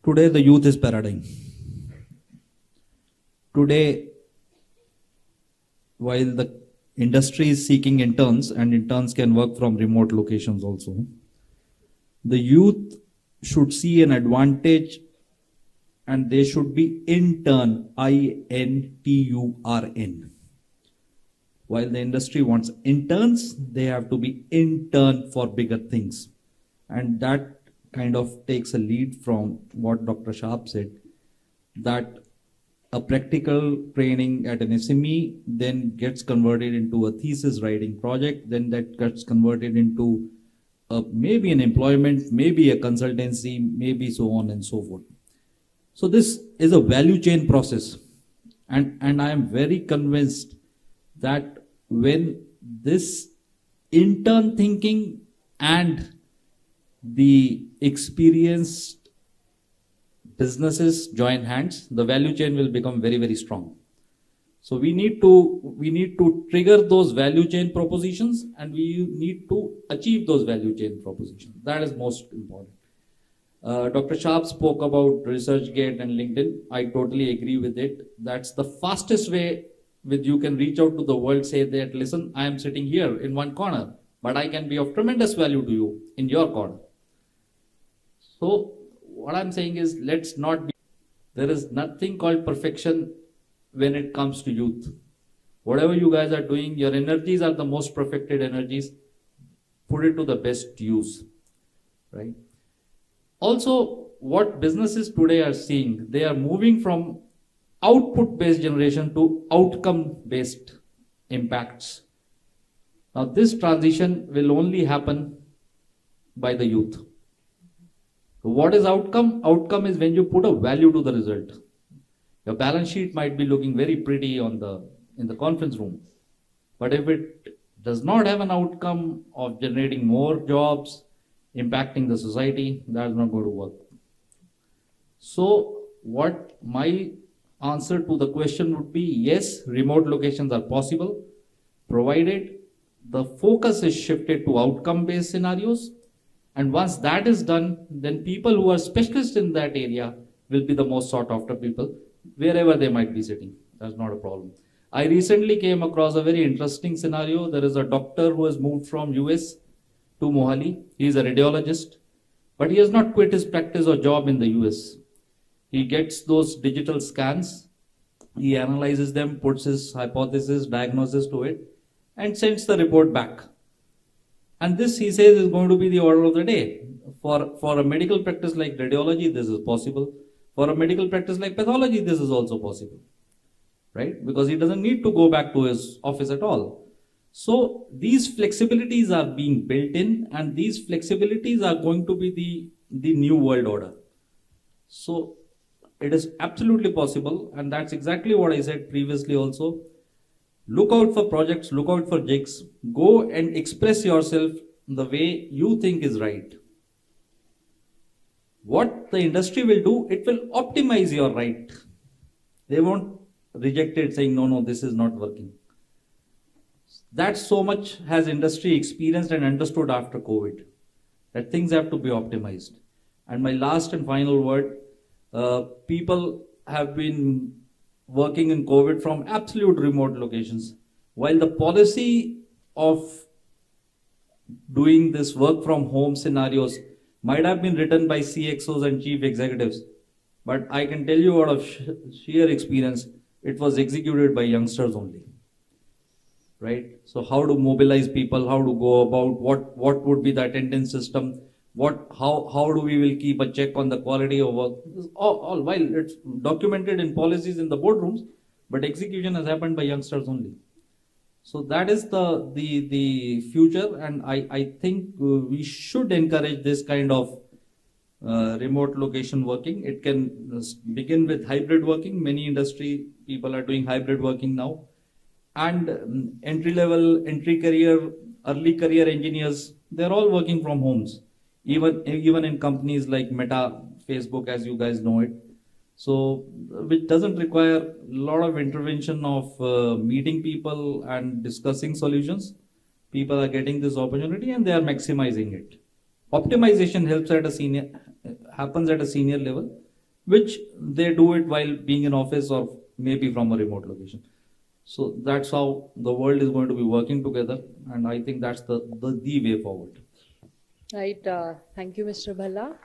today the youth is paradigm. Today, while the industry is seeking interns, and interns can work from remote locations also, the youth should see an advantage and they should be intern, INTURN. While the industry wants interns, they have to be intern for bigger things. And that kind of takes a lead from what Dr. Shab said, that a practical training at an SME then gets converted into a thesis writing project, then that gets converted into maybe an employment, maybe a consultancy, maybe so on and so forth. So this is a value chain process. And I am very convinced that when this intern thinking and the experienced businesses join hands, the value chain will become very, very strong. So we need to trigger those value chain propositions, and we need to achieve those value chain propositions. That is most important. Dr. Shab spoke about ResearchGate and LinkedIn. I totally agree with it. That's the fastest way with you can reach out to the world, say that, listen, I am sitting here in one corner, but I can be of tremendous value to you in your corner. So what I'm saying is, let's not be, there is nothing called perfection when it comes to youth. Whatever you guys are doing, your energies are the most perfected energies. Put it to the best use, right? Also, what businesses today are seeing, they are moving from output-based generation to outcome-based impacts. Now, this transition will only happen by the youth. So what is outcome? Outcome is when you put a value to the result. Your balance sheet might be looking very pretty in the conference room, but if it does not have an outcome of generating more jobs, impacting the society, that is not going to work. So what my answer to the question would be, yes, remote locations are possible, provided the focus is shifted to outcome-based scenarios. And once that is done, then people who are specialists in that area will be the most sought after people, wherever they might be sitting. That's not a problem. I recently came across a very interesting scenario. There is a doctor who has moved from US to Mohali. He is a radiologist, but he has not quit his practice or job in the US. He gets those digital scans, he analyzes them, puts his hypothesis, diagnosis to it, and sends the report back. And this, he says, is going to be the order of the day. For a medical practice like radiology, this is possible. For a medical practice like pathology, this is also possible, right? Because he doesn't need to go back to his office at all. So these flexibilities are being built in, and these flexibilities are going to be the new world order. So it is absolutely possible, and that's exactly what I said previously also. Look out for projects, look out for jigs, go and express yourself the way you think is right. What the industry will do, it will optimize your right. They won't reject it saying, no, this is not working. That so much has industry experienced and understood after COVID, that things have to be optimized. And my last and final word, people have been working in COVID from absolute remote locations. While the policy of doing this work from home scenarios might have been written by CXOs and chief executives, but I can tell you out of sheer experience, it was executed by youngsters only. Right? So how to mobilize people, how to go about, what would be the attendance system, how do we will keep a check on the quality of work, all while it's documented in policies in the boardrooms, but execution has happened by youngsters only. So that is the future, and I think we should encourage this kind of remote location working. It can begin with hybrid working. Many industry people are doing hybrid working now. And entry level, entry career, early career engineers, they're all working from homes. Even in companies like Meta, Facebook, as you guys know it. So, which doesn't require a lot of intervention of meeting people and discussing solutions. People are getting this opportunity and they are maximizing it. Optimization happens at a senior level, which they do it while being in office or maybe from a remote location. So that's how the world is going to be working together, and I think that's the way forward. Right. Thank you, Mr. Bhalla.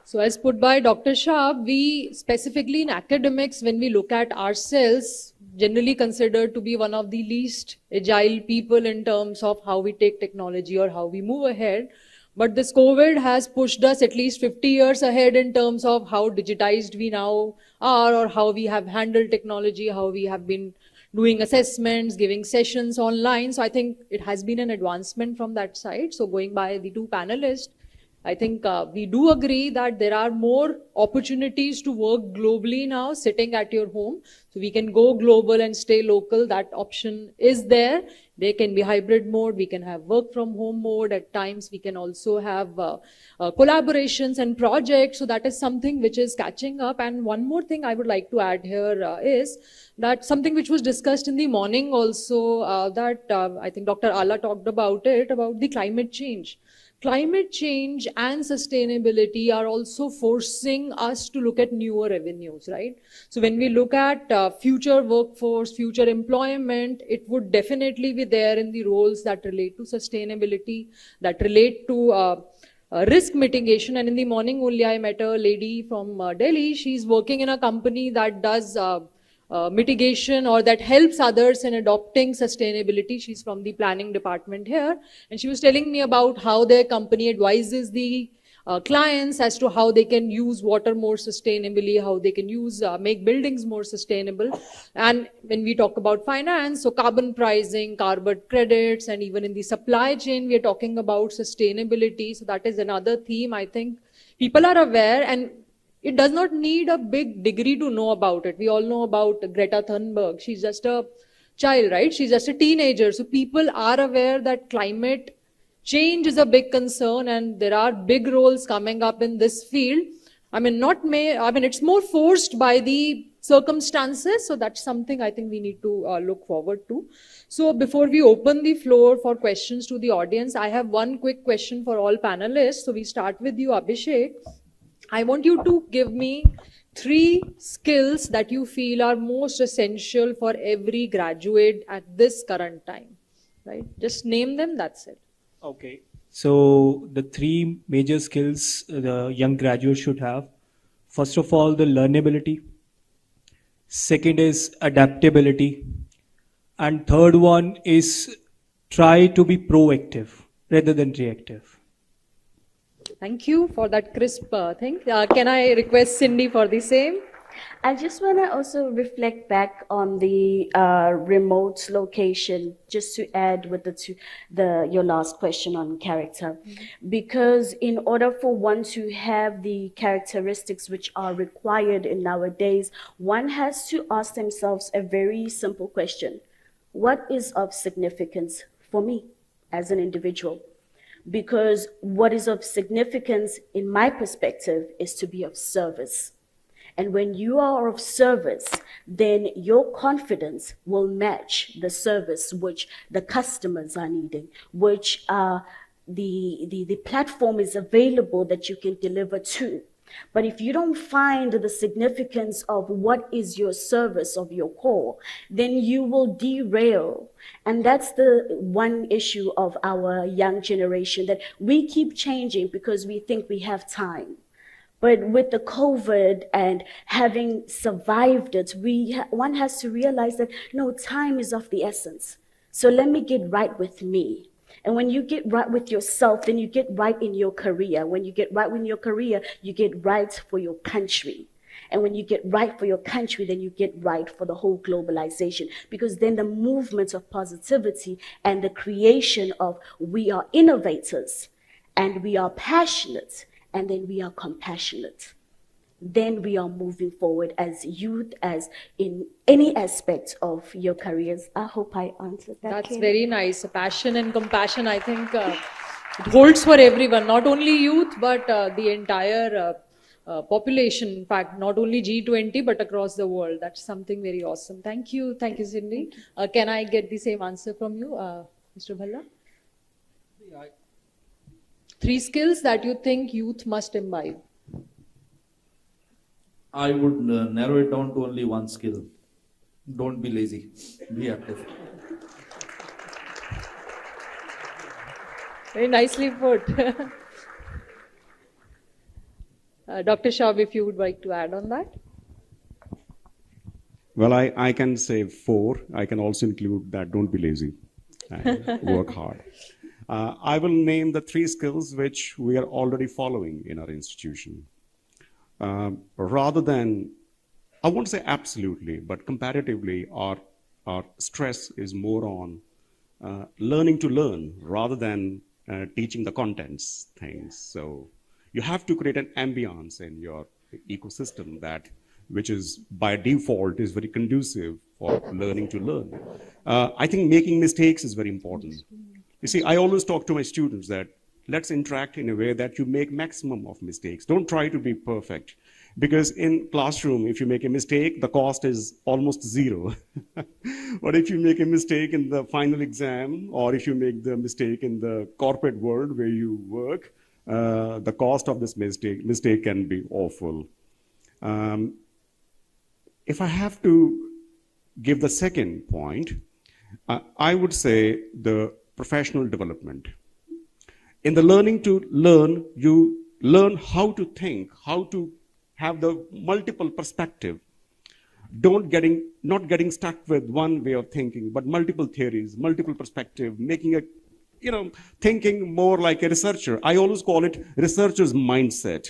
So as put by Dr. Shab, we specifically in academics, when we look at ourselves, generally considered to be one of the least agile people in terms of how we take technology or how we move ahead. But this COVID has pushed us at least 50 years ahead in terms of how digitized we now are, or how we have handled technology, how we have been doing assessments, giving sessions online. So I think it has been an advancement from that side. So going by the two panelists, I think we do agree that there are more opportunities to work globally now, sitting at your home. So we can go global and stay local. That option is there. There can be hybrid mode. We can have work from home mode. At times, we can also have collaborations and projects. So that is something which is catching up. And one more thing I would like to add here is that something which was discussed in the morning also, I think Dr. Ala talked about it, about the climate change. Climate change and sustainability are also forcing us to look at newer avenues, right? So when we look at future workforce, future employment, it would definitely be there in the roles that relate to sustainability, that relate to risk mitigation. And in the morning only, I met a lady from Delhi. She's working in a company that does mitigation or that helps others in adopting sustainability. She's from the planning department here, and she was telling me about how their company advises the clients as to how they can use water more sustainably, how they can use make buildings more sustainable. And when we talk about finance, so carbon pricing, carbon credits, and even in the supply chain, we are talking about sustainability. So that is another theme. I think people are aware, and it does not need a big degree to know about it. We all know about Greta Thunberg. She's just a child, right? She's just a teenager. So people are aware that climate change is a big concern, and there are big roles coming up in this field. It's more forced by the circumstances. So that's something I think we need to look forward to. So before we open the floor for questions to the audience, I have one quick question for all panelists. So we start with you, Abhishek. I want you to give me 3 skills that you feel are most essential for every graduate at this current time, right? Just name them, that's it. Okay. So the 3 major skills the young graduates should have. First of all, the learnability. Second is adaptability. And third one is try to be proactive rather than reactive. Thank you for that crisp thing. Can I request Cindy for the same? I just want to also reflect back on the remote location, just to add with your last question on character. Mm-hmm. Because in order for one to have the characteristics which are required in nowadays, one has to ask themselves a very simple question. What is of significance for me as an individual? because what is of significance in my perspective is to be of service. And when you are of service, then your confidence will match the service which the customers are needing, which the platform is available that you can deliver to. But if you don't find the significance of what is your service of your call, then you will derail. And that's the one issue of our young generation, that we keep changing because we think we have time. But with the COVID and having survived it, one has to realize that, no, time is of the essence. So let me get right with me. And when you get right with yourself, then you get right in your career. When you get right in your career, you get right for your country. And when you get right for your country, then you get right for the whole globalization. Because then the movement of positivity and the creation of we are innovators and we are passionate and then we are compassionate. Then we are moving forward as youth, as in any aspect of your careers. I hope I answered that. That's very nice. Passion and compassion, I think it holds for everyone, not only youth, but the entire population. In fact, not only G20, but across the world. That's something very awesome. Thank you. Thank you, Cindy. Can I get the same answer from you, Mr. Bhalla? 3 skills that you think youth must imbibe. I would narrow it down to only one skill. Don't be lazy. Be active. Very nicely put. Dr. Shab, if you would like to add on that. Well, I can say 4. I can also include that don't be lazy and work hard. I will name the 3 skills which we are already following in our institution. Rather than, I won't say absolutely, but comparatively, our stress is more on learning to learn rather than teaching the contents things. So you have to create an ambience in your ecosystem which is by default is very conducive for learning to learn. I think making mistakes is very important. You see, I always talk to my students that let's interact in a way that you make maximum of mistakes. Don't try to be perfect. Because in classroom, if you make a mistake, the cost is almost 0. But if you make a mistake in the final exam, or if you make the mistake in the corporate world where you work, the cost of this mistake can be awful. If I have to give the second point, I would say the professional development. In the learning to learn, you learn how to think, how to have the multiple perspective. Not getting stuck with one way of thinking, but multiple theories, multiple perspective, making a, thinking more like a researcher. I always call it researcher's mindset.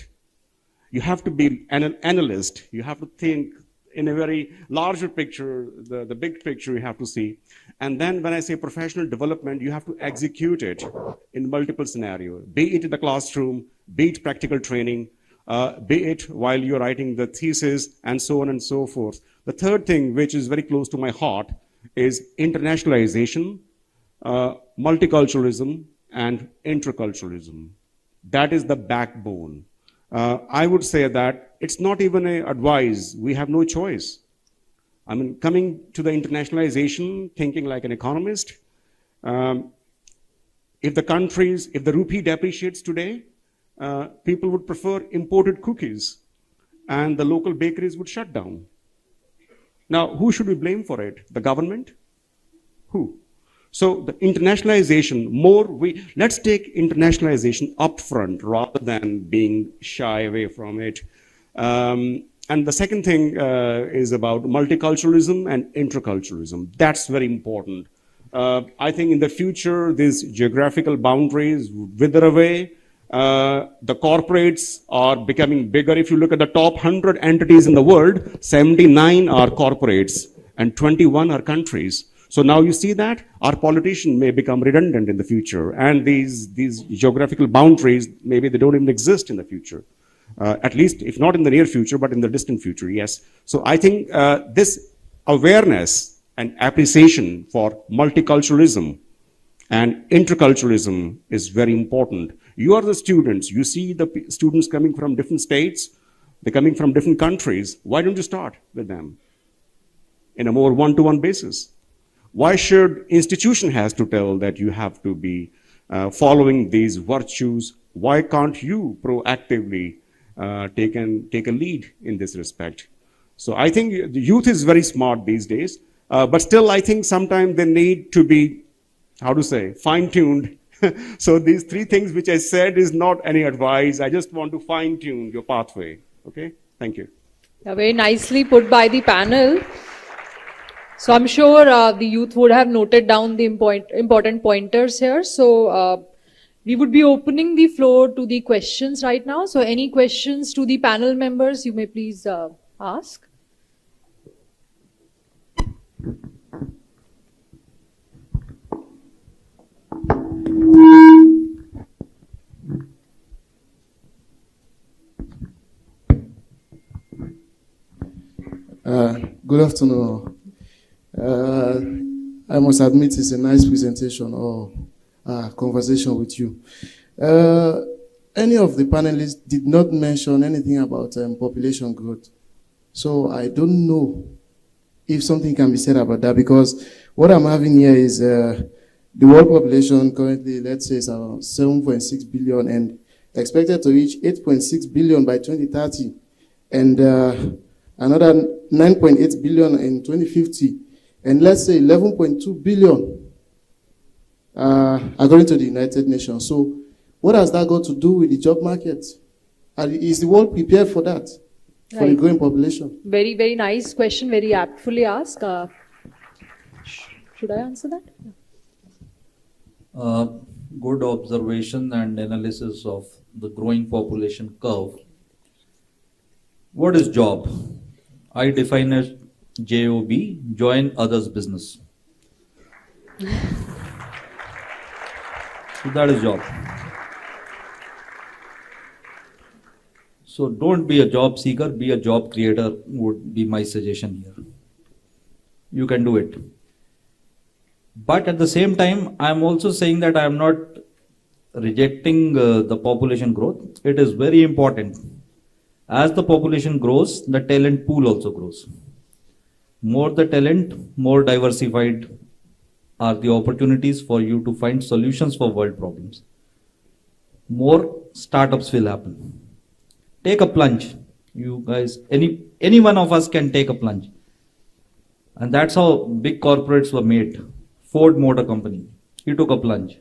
You have to be an analyst. You have to think in a very larger picture, the big picture you have to see. And then when I say professional development, you have to execute it in multiple scenarios, be it in the classroom, be it practical training, be it while you're writing the thesis, and so on and so forth. The third thing, which is very close to my heart, is internationalization, multiculturalism, and interculturalism. That is the backbone. I would say that it's not even an advice. We have no choice. I mean, coming to the internationalization, thinking like an economist, if the rupee depreciates today, people would prefer imported cookies and the local bakeries would shut down. Now, who should we blame for it? The government? Who? So the internationalization, let's take internationalization up front rather than being shy away from it. And the second thing is about multiculturalism and interculturalism. That's very important. I think in the future, these geographical boundaries wither away. The corporates are becoming bigger. If you look at the top 100 entities in the world, 79 are corporates and 21 are countries. So now you see that our politician may become redundant in the future, and these geographical boundaries, maybe they don't even exist in the future. At least, if not in the near future, but in the distant future, yes. So I think this awareness and appreciation for multiculturalism And interculturalism is very important. You are the students. You see the students coming from different states. They're coming from different countries. Why don't you start with them in a more one-to-one basis? Why should institution has to tell that you have to be following these virtues? Why can't you proactively take a lead in this respect? So I think the youth is very smart these days, but still I think sometimes they need to be, how to say, fine-tuned. So these three things which I said is not any advice. I just want to fine-tune your pathway. Okay, thank you. Yeah, very nicely put by the panel. So I'm sure the youth would have noted down the important pointers here. So we would be opening the floor to the questions right now. So any questions to the panel members, you may please ask. Good afternoon. I must admit it's a nice presentation or conversation with you. Any of the panelists did not mention anything about population growth. So I don't know if something can be said about that, because what I'm having here is the world population currently, let's say, is around 7.6 billion and expected to reach 8.6 billion by 2030. And another 9.8 billion in 2050, and let's say 11.2 billion, according to the United Nations. So what has that got to do with the job market? Is the world prepared for that, for the growing population? Very, very nice question, very aptly asked. Should I answer that? Good observation and analysis of the growing population curve. What is job? I define as JOB, join others' business. So that is job. So don't be a job seeker, be a job creator would be my suggestion here. You can do it. But at the same time, I'm also saying that I'm not rejecting the population growth. It is very important. As the population grows, the talent pool also grows. More the talent, more diversified are the opportunities for you to find solutions for world problems. More startups will happen. Take a plunge. You guys, any one of us can take a plunge. And that's how big corporates were made. Ford Motor Company, he took a plunge.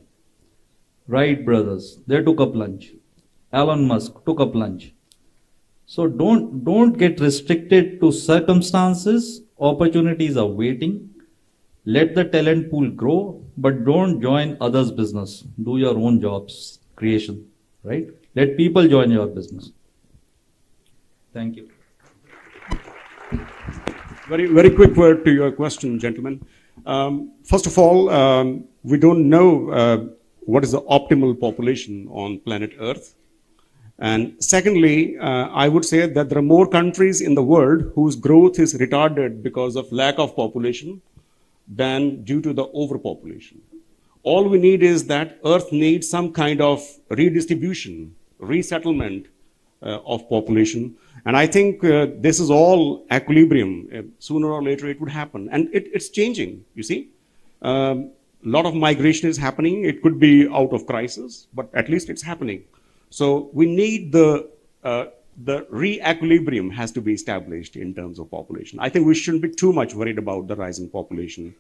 Wright brothers, they took a plunge. Elon Musk took a plunge. So don't get restricted to circumstances. Opportunities are waiting. Let the talent pool grow, but don't join others' business. Do your own jobs creation, right? Let people join your business. Thank you. Very, very quick word to your question, gentlemen. First of all, we don't know what is the optimal population on planet Earth. And secondly, I would say that there are more countries in the world whose growth is retarded because of lack of population than due to the overpopulation. All we need is that Earth needs some kind of redistribution, resettlement of population. And I think this is all equilibrium. Sooner or later it would happen. And it's changing, you see. A lot of migration is happening. It could be out of crisis, but at least it's happening. So we need the re-equilibrium has to be established in terms of population. I think we shouldn't be too much worried about the rising population.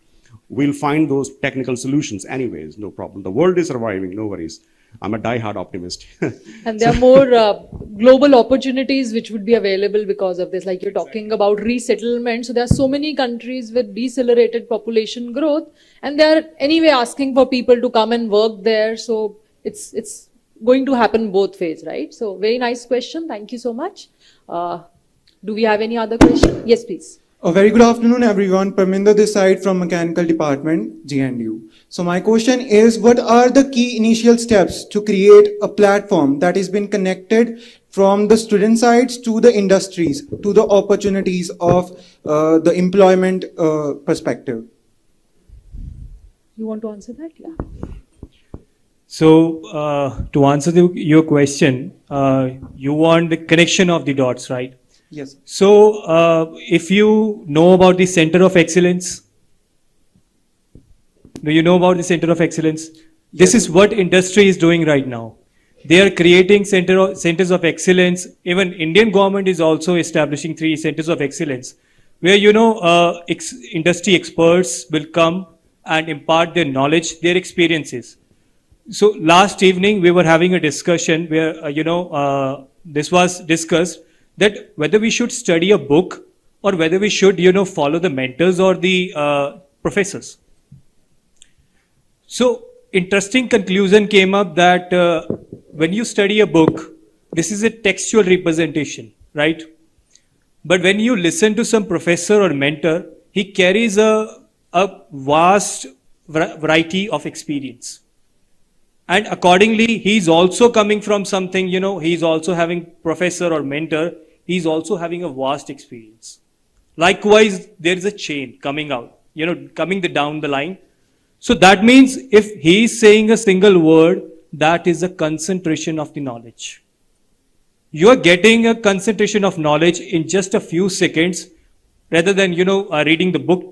We'll find those technical solutions anyways, no problem. The world is surviving, no worries. I'm a die-hard optimist. And there are more global opportunities which would be available because of this. Like you're talking about resettlement. So there are so many countries with decelerated population growth, and they're anyway asking for people to come and work there. So it's going to happen both ways, right? So very nice question. Thank you so much. Do we have any other question? Yes, please. A very good afternoon, everyone. Parminder this side from Mechanical Department, GNDU. So my question is, what are the key initial steps to create a platform that has been connected from the student sides to the industries, to the opportunities of the employment perspective? You want to answer that? Yeah. So to answer your question, you want the connection of the dots, right? Yes. So if you know about the Center of Excellence, do you know about the Center of Excellence? This is what industry is doing right now. They are creating centers of excellence. Even Indian government is also establishing 3 centers of excellence, where industry experts will come and impart their knowledge, their experiences. So last evening we were having a discussion where this was discussed that whether we should study a book or whether we should follow the mentors or the professors. So interesting conclusion came up that when you study a book, this is a textual representation, right? But when you listen to some professor or mentor, he carries a vast variety of experience. And accordingly, he's also coming from something, he's also having professor or mentor, he's also having a vast experience. Likewise, there is a chain coming out, coming down the line. So that means if he is saying a single word, that is a concentration of the knowledge. You are getting a concentration of knowledge in just a few seconds, rather than reading the book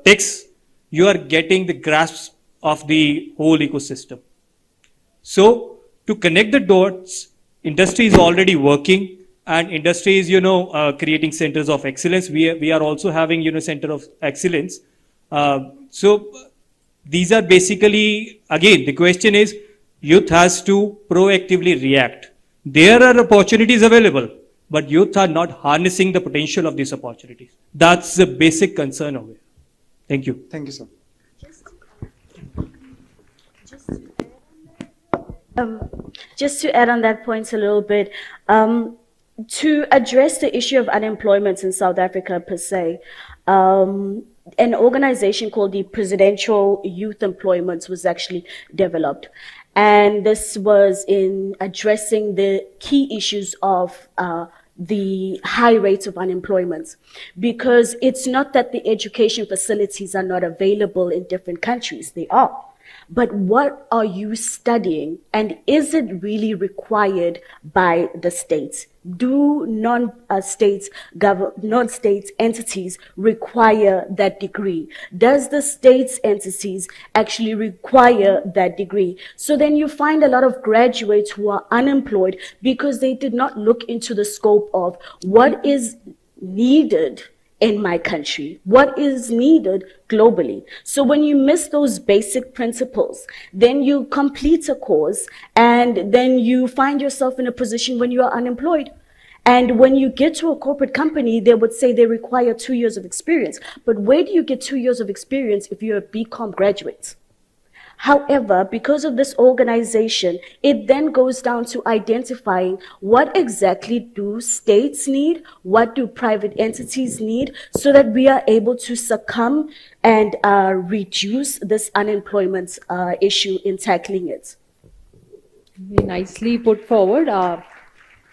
text. You are getting the grasp of the whole ecosystem. So to connect the dots, industry is already working, and industry is creating centers of excellence. We are also having center of excellence. So these are basically, again, the question is, youth has to proactively react. There are opportunities available, but youth are not harnessing the potential of these opportunities. That's the basic concern of it. Thank you. Thank you, sir. Just to add on that point a little bit, to address the issue of unemployment in South Africa per se, an organization called the Presidential Youth Employment was actually developed. And this was in addressing the key issues of the high rates of unemployment. Because it's not that the education facilities are not available in different countries, they are. But what are you studying, and is it really required by the states? Do non-state entities require that degree? Does the state's entities actually require that degree? So then you find a lot of graduates who are unemployed because they did not look into the scope of what is needed in my country, what is needed globally. So when you miss those basic principles, then you complete a course and then you find yourself in a position when you are unemployed. And when you get to a corporate company, they would say they require 2 years of experience. But where do you get 2 years of experience if you're a BCom graduate? However, because of this organization, it then goes down to identifying what exactly do states need, what do private entities need, so that we are able to succumb and reduce this unemployment issue in tackling it. Very nicely put forward.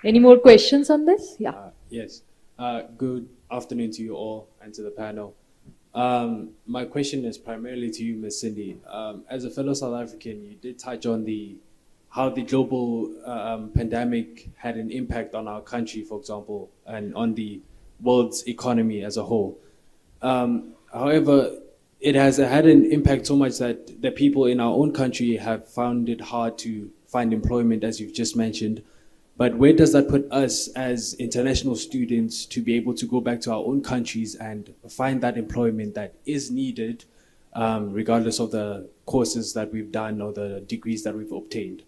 Any more questions on this? Yeah. Yes. Good afternoon to you all and to the panel. My question is primarily to you, Ms. Cindy. As a fellow South African, you did touch on how the global pandemic had an impact on our country, for example, and on the world's economy as a whole. However, it has had an impact so much that the people in our own country have found it hard to find employment, as you've just mentioned. But where does that put us as international students to be able to go back to our own countries and find that employment that is needed, regardless of the courses that we've done or the degrees that we've obtained?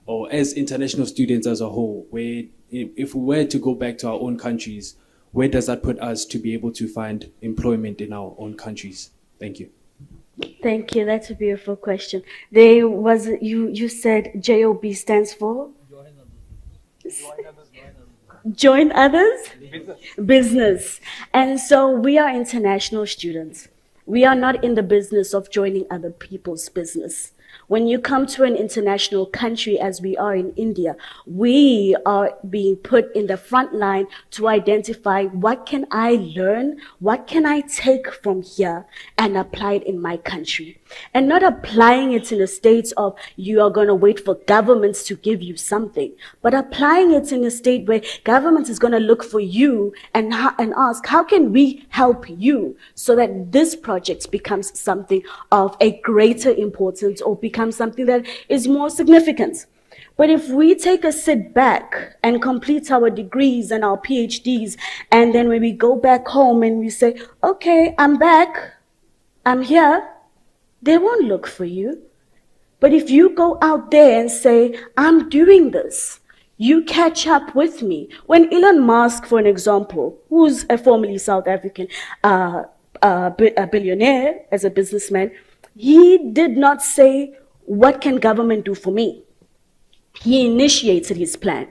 Or as international students as a whole, where if we were to go back to our own countries, where does that put us to be able to find employment in our own countries? Thank you. Thank you. That's a beautiful question. You said JOB stands for? Join others? Business. And so we are international students. We are not in the business of joining other people's business. When you come to an international country, as we are in India, we are being put in the front line to identify what can I learn, what can I take from here and apply it in my country. And not applying it in a state of you are going to wait for governments to give you something, but applying it in a state where government is going to look for you and ask, how can we help you so that this project becomes something of a greater importance or becomes something that is more significant. But if we take a sit back and complete our degrees and our PhDs, and then when we go back home and we say, okay, I'm back, I'm here, they won't look for you. But if you go out there and say, I'm doing this, you catch up with me. When Elon Musk, for an example, who's a formerly South African a billionaire as a businessman, he did not say, what can government do for me? He initiated his plan.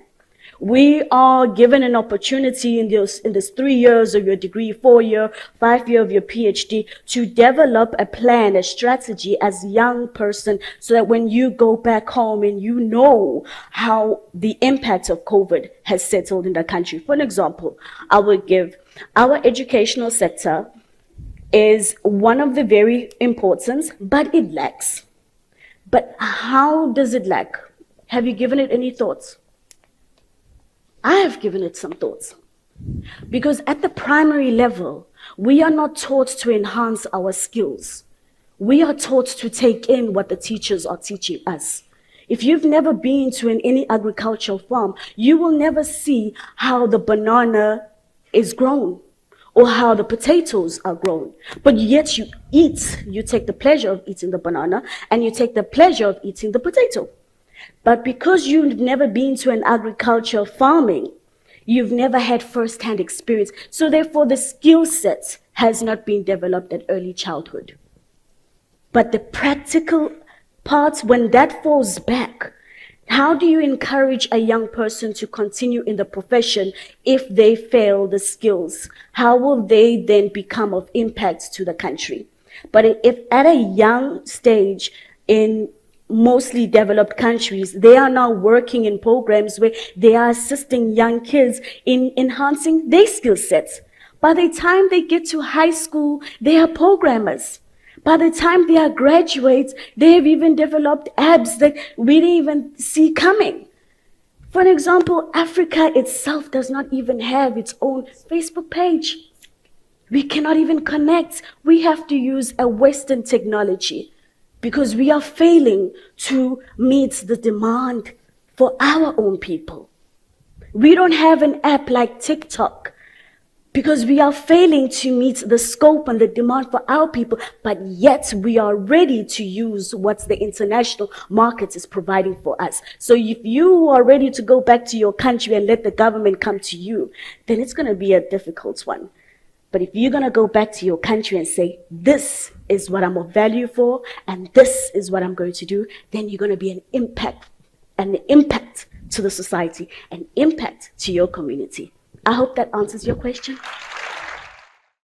We are given an opportunity in this 3 years of your degree, 4 year, 5 year of your PhD to develop a plan, a strategy as a young person so that when you go back home and you know how the impact of COVID has settled in the country. For an example, I would give our educational sector is one of the very important, but it lacks. But how does it lack? Have you given it any thoughts? I have given it some thoughts. Because at the primary level, we are not taught to enhance our skills. We are taught to take in what the teachers are teaching us. If you've never been to any agricultural farm, you will never see how the banana is grown or how the potatoes are grown. But yet you take the pleasure of eating the banana and you take the pleasure of eating the potato. But because you've never been to an agricultural farming, you've never had first-hand experience. So therefore the skill set has not been developed at early childhood. But the practical parts, when that falls back, how do you encourage a young person to continue in the profession if they fail the skills? How will they then become of impact to the country? But if at a young stage in mostly developed countries, they are now working in programs where they are assisting young kids in enhancing their skill sets. By the time they get to high school, they are programmers. By the time they are graduates, they have even developed apps that we didn't even see coming. For an example, Africa itself does not even have its own Facebook page. We cannot even connect. We have to use a Western technology because we are failing to meet the demand for our own people. We don't have an app like TikTok because we are failing to meet the scope and the demand for our people, but yet we are ready to use what the international market is providing for us. So if you are ready to go back to your country and let the government come to you, then it's going to be a difficult one. But if you're going to go back to your country and say, this is what I'm of value for, and this is what I'm going to do, then you're going to be an impact to the society, an impact to your community. I hope that answers your question.